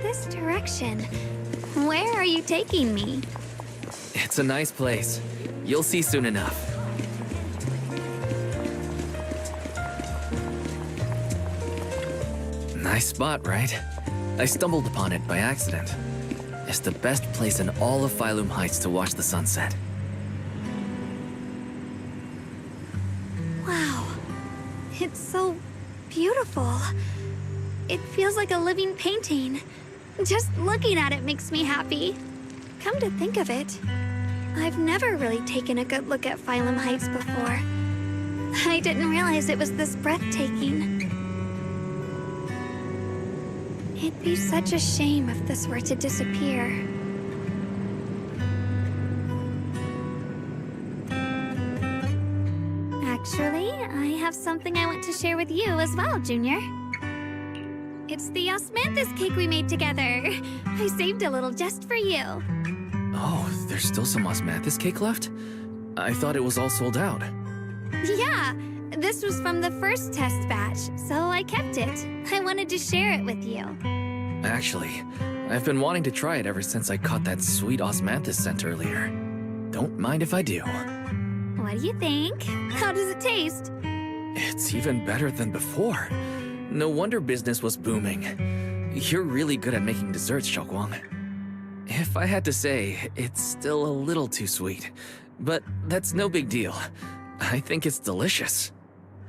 This direction. Where are you taking me? It's a nice place. You'll see soon enough. Nice spot, right? I stumbled upon it by accident. It's the best place in all of Phylum Heights to watch the sunset. Wow. It's so beautiful. It feels like a living painting. Just looking at it makes me happy. Come to think of it, I've never really taken a good look at Phylum Heights before. I didn't realize it was this breathtaking. It'd be such a shame if this were to disappear. Actually, I have something I want to share with you as well, Junior. It's the osmanthus cake we made together. I saved a little just for you. Oh, there's still some osmanthus cake left? I thought it was all sold out. Yeah, this was from the first test batch, so I kept it. I wanted to share it with you. Actually, I've been wanting to try it ever since I caught that sweet osmanthus scent earlier. Don't mind if I do. What do you think? How does it taste? It's even better than before. No wonder business was booming. You're really good at making desserts, Xiaoguang. If I had to say, it's still a little too sweet. But that's no big deal. I think it's delicious.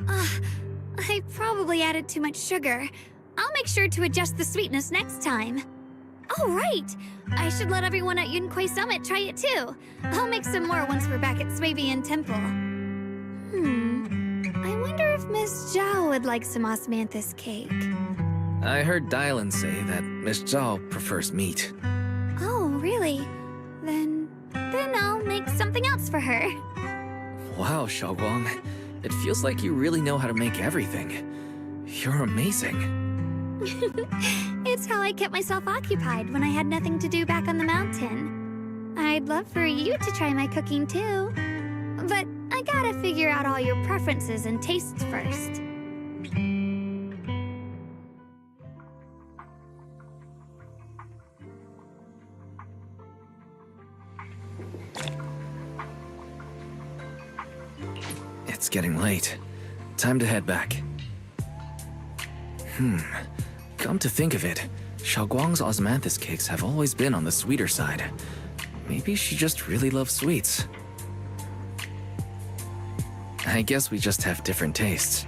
I probably added too much sugar. I'll make sure to adjust the sweetness next time. Oh, right! I should let everyone at Yunquay Summit try it too. I'll make some more once we're back at Swabian Temple. I wonder if Miss Zhao would like some osmanthus cake. I heard Dylan say that Miss Zhao prefers meat. Oh, really? Then I'll make something else for her. Wow, Xiaoguang. It feels like you really know how to make everything. You're amazing. It's how I kept myself occupied when I had nothing to do back on the mountain. I'd love for you to try my cooking too. But I gotta figure out all your preferences and tastes first. It's getting late. Time to head back. Come to think of it, Xiaoguang's osmanthus cakes have always been on the sweeter side. Maybe she just really loves sweets. I guess we just have different tastes.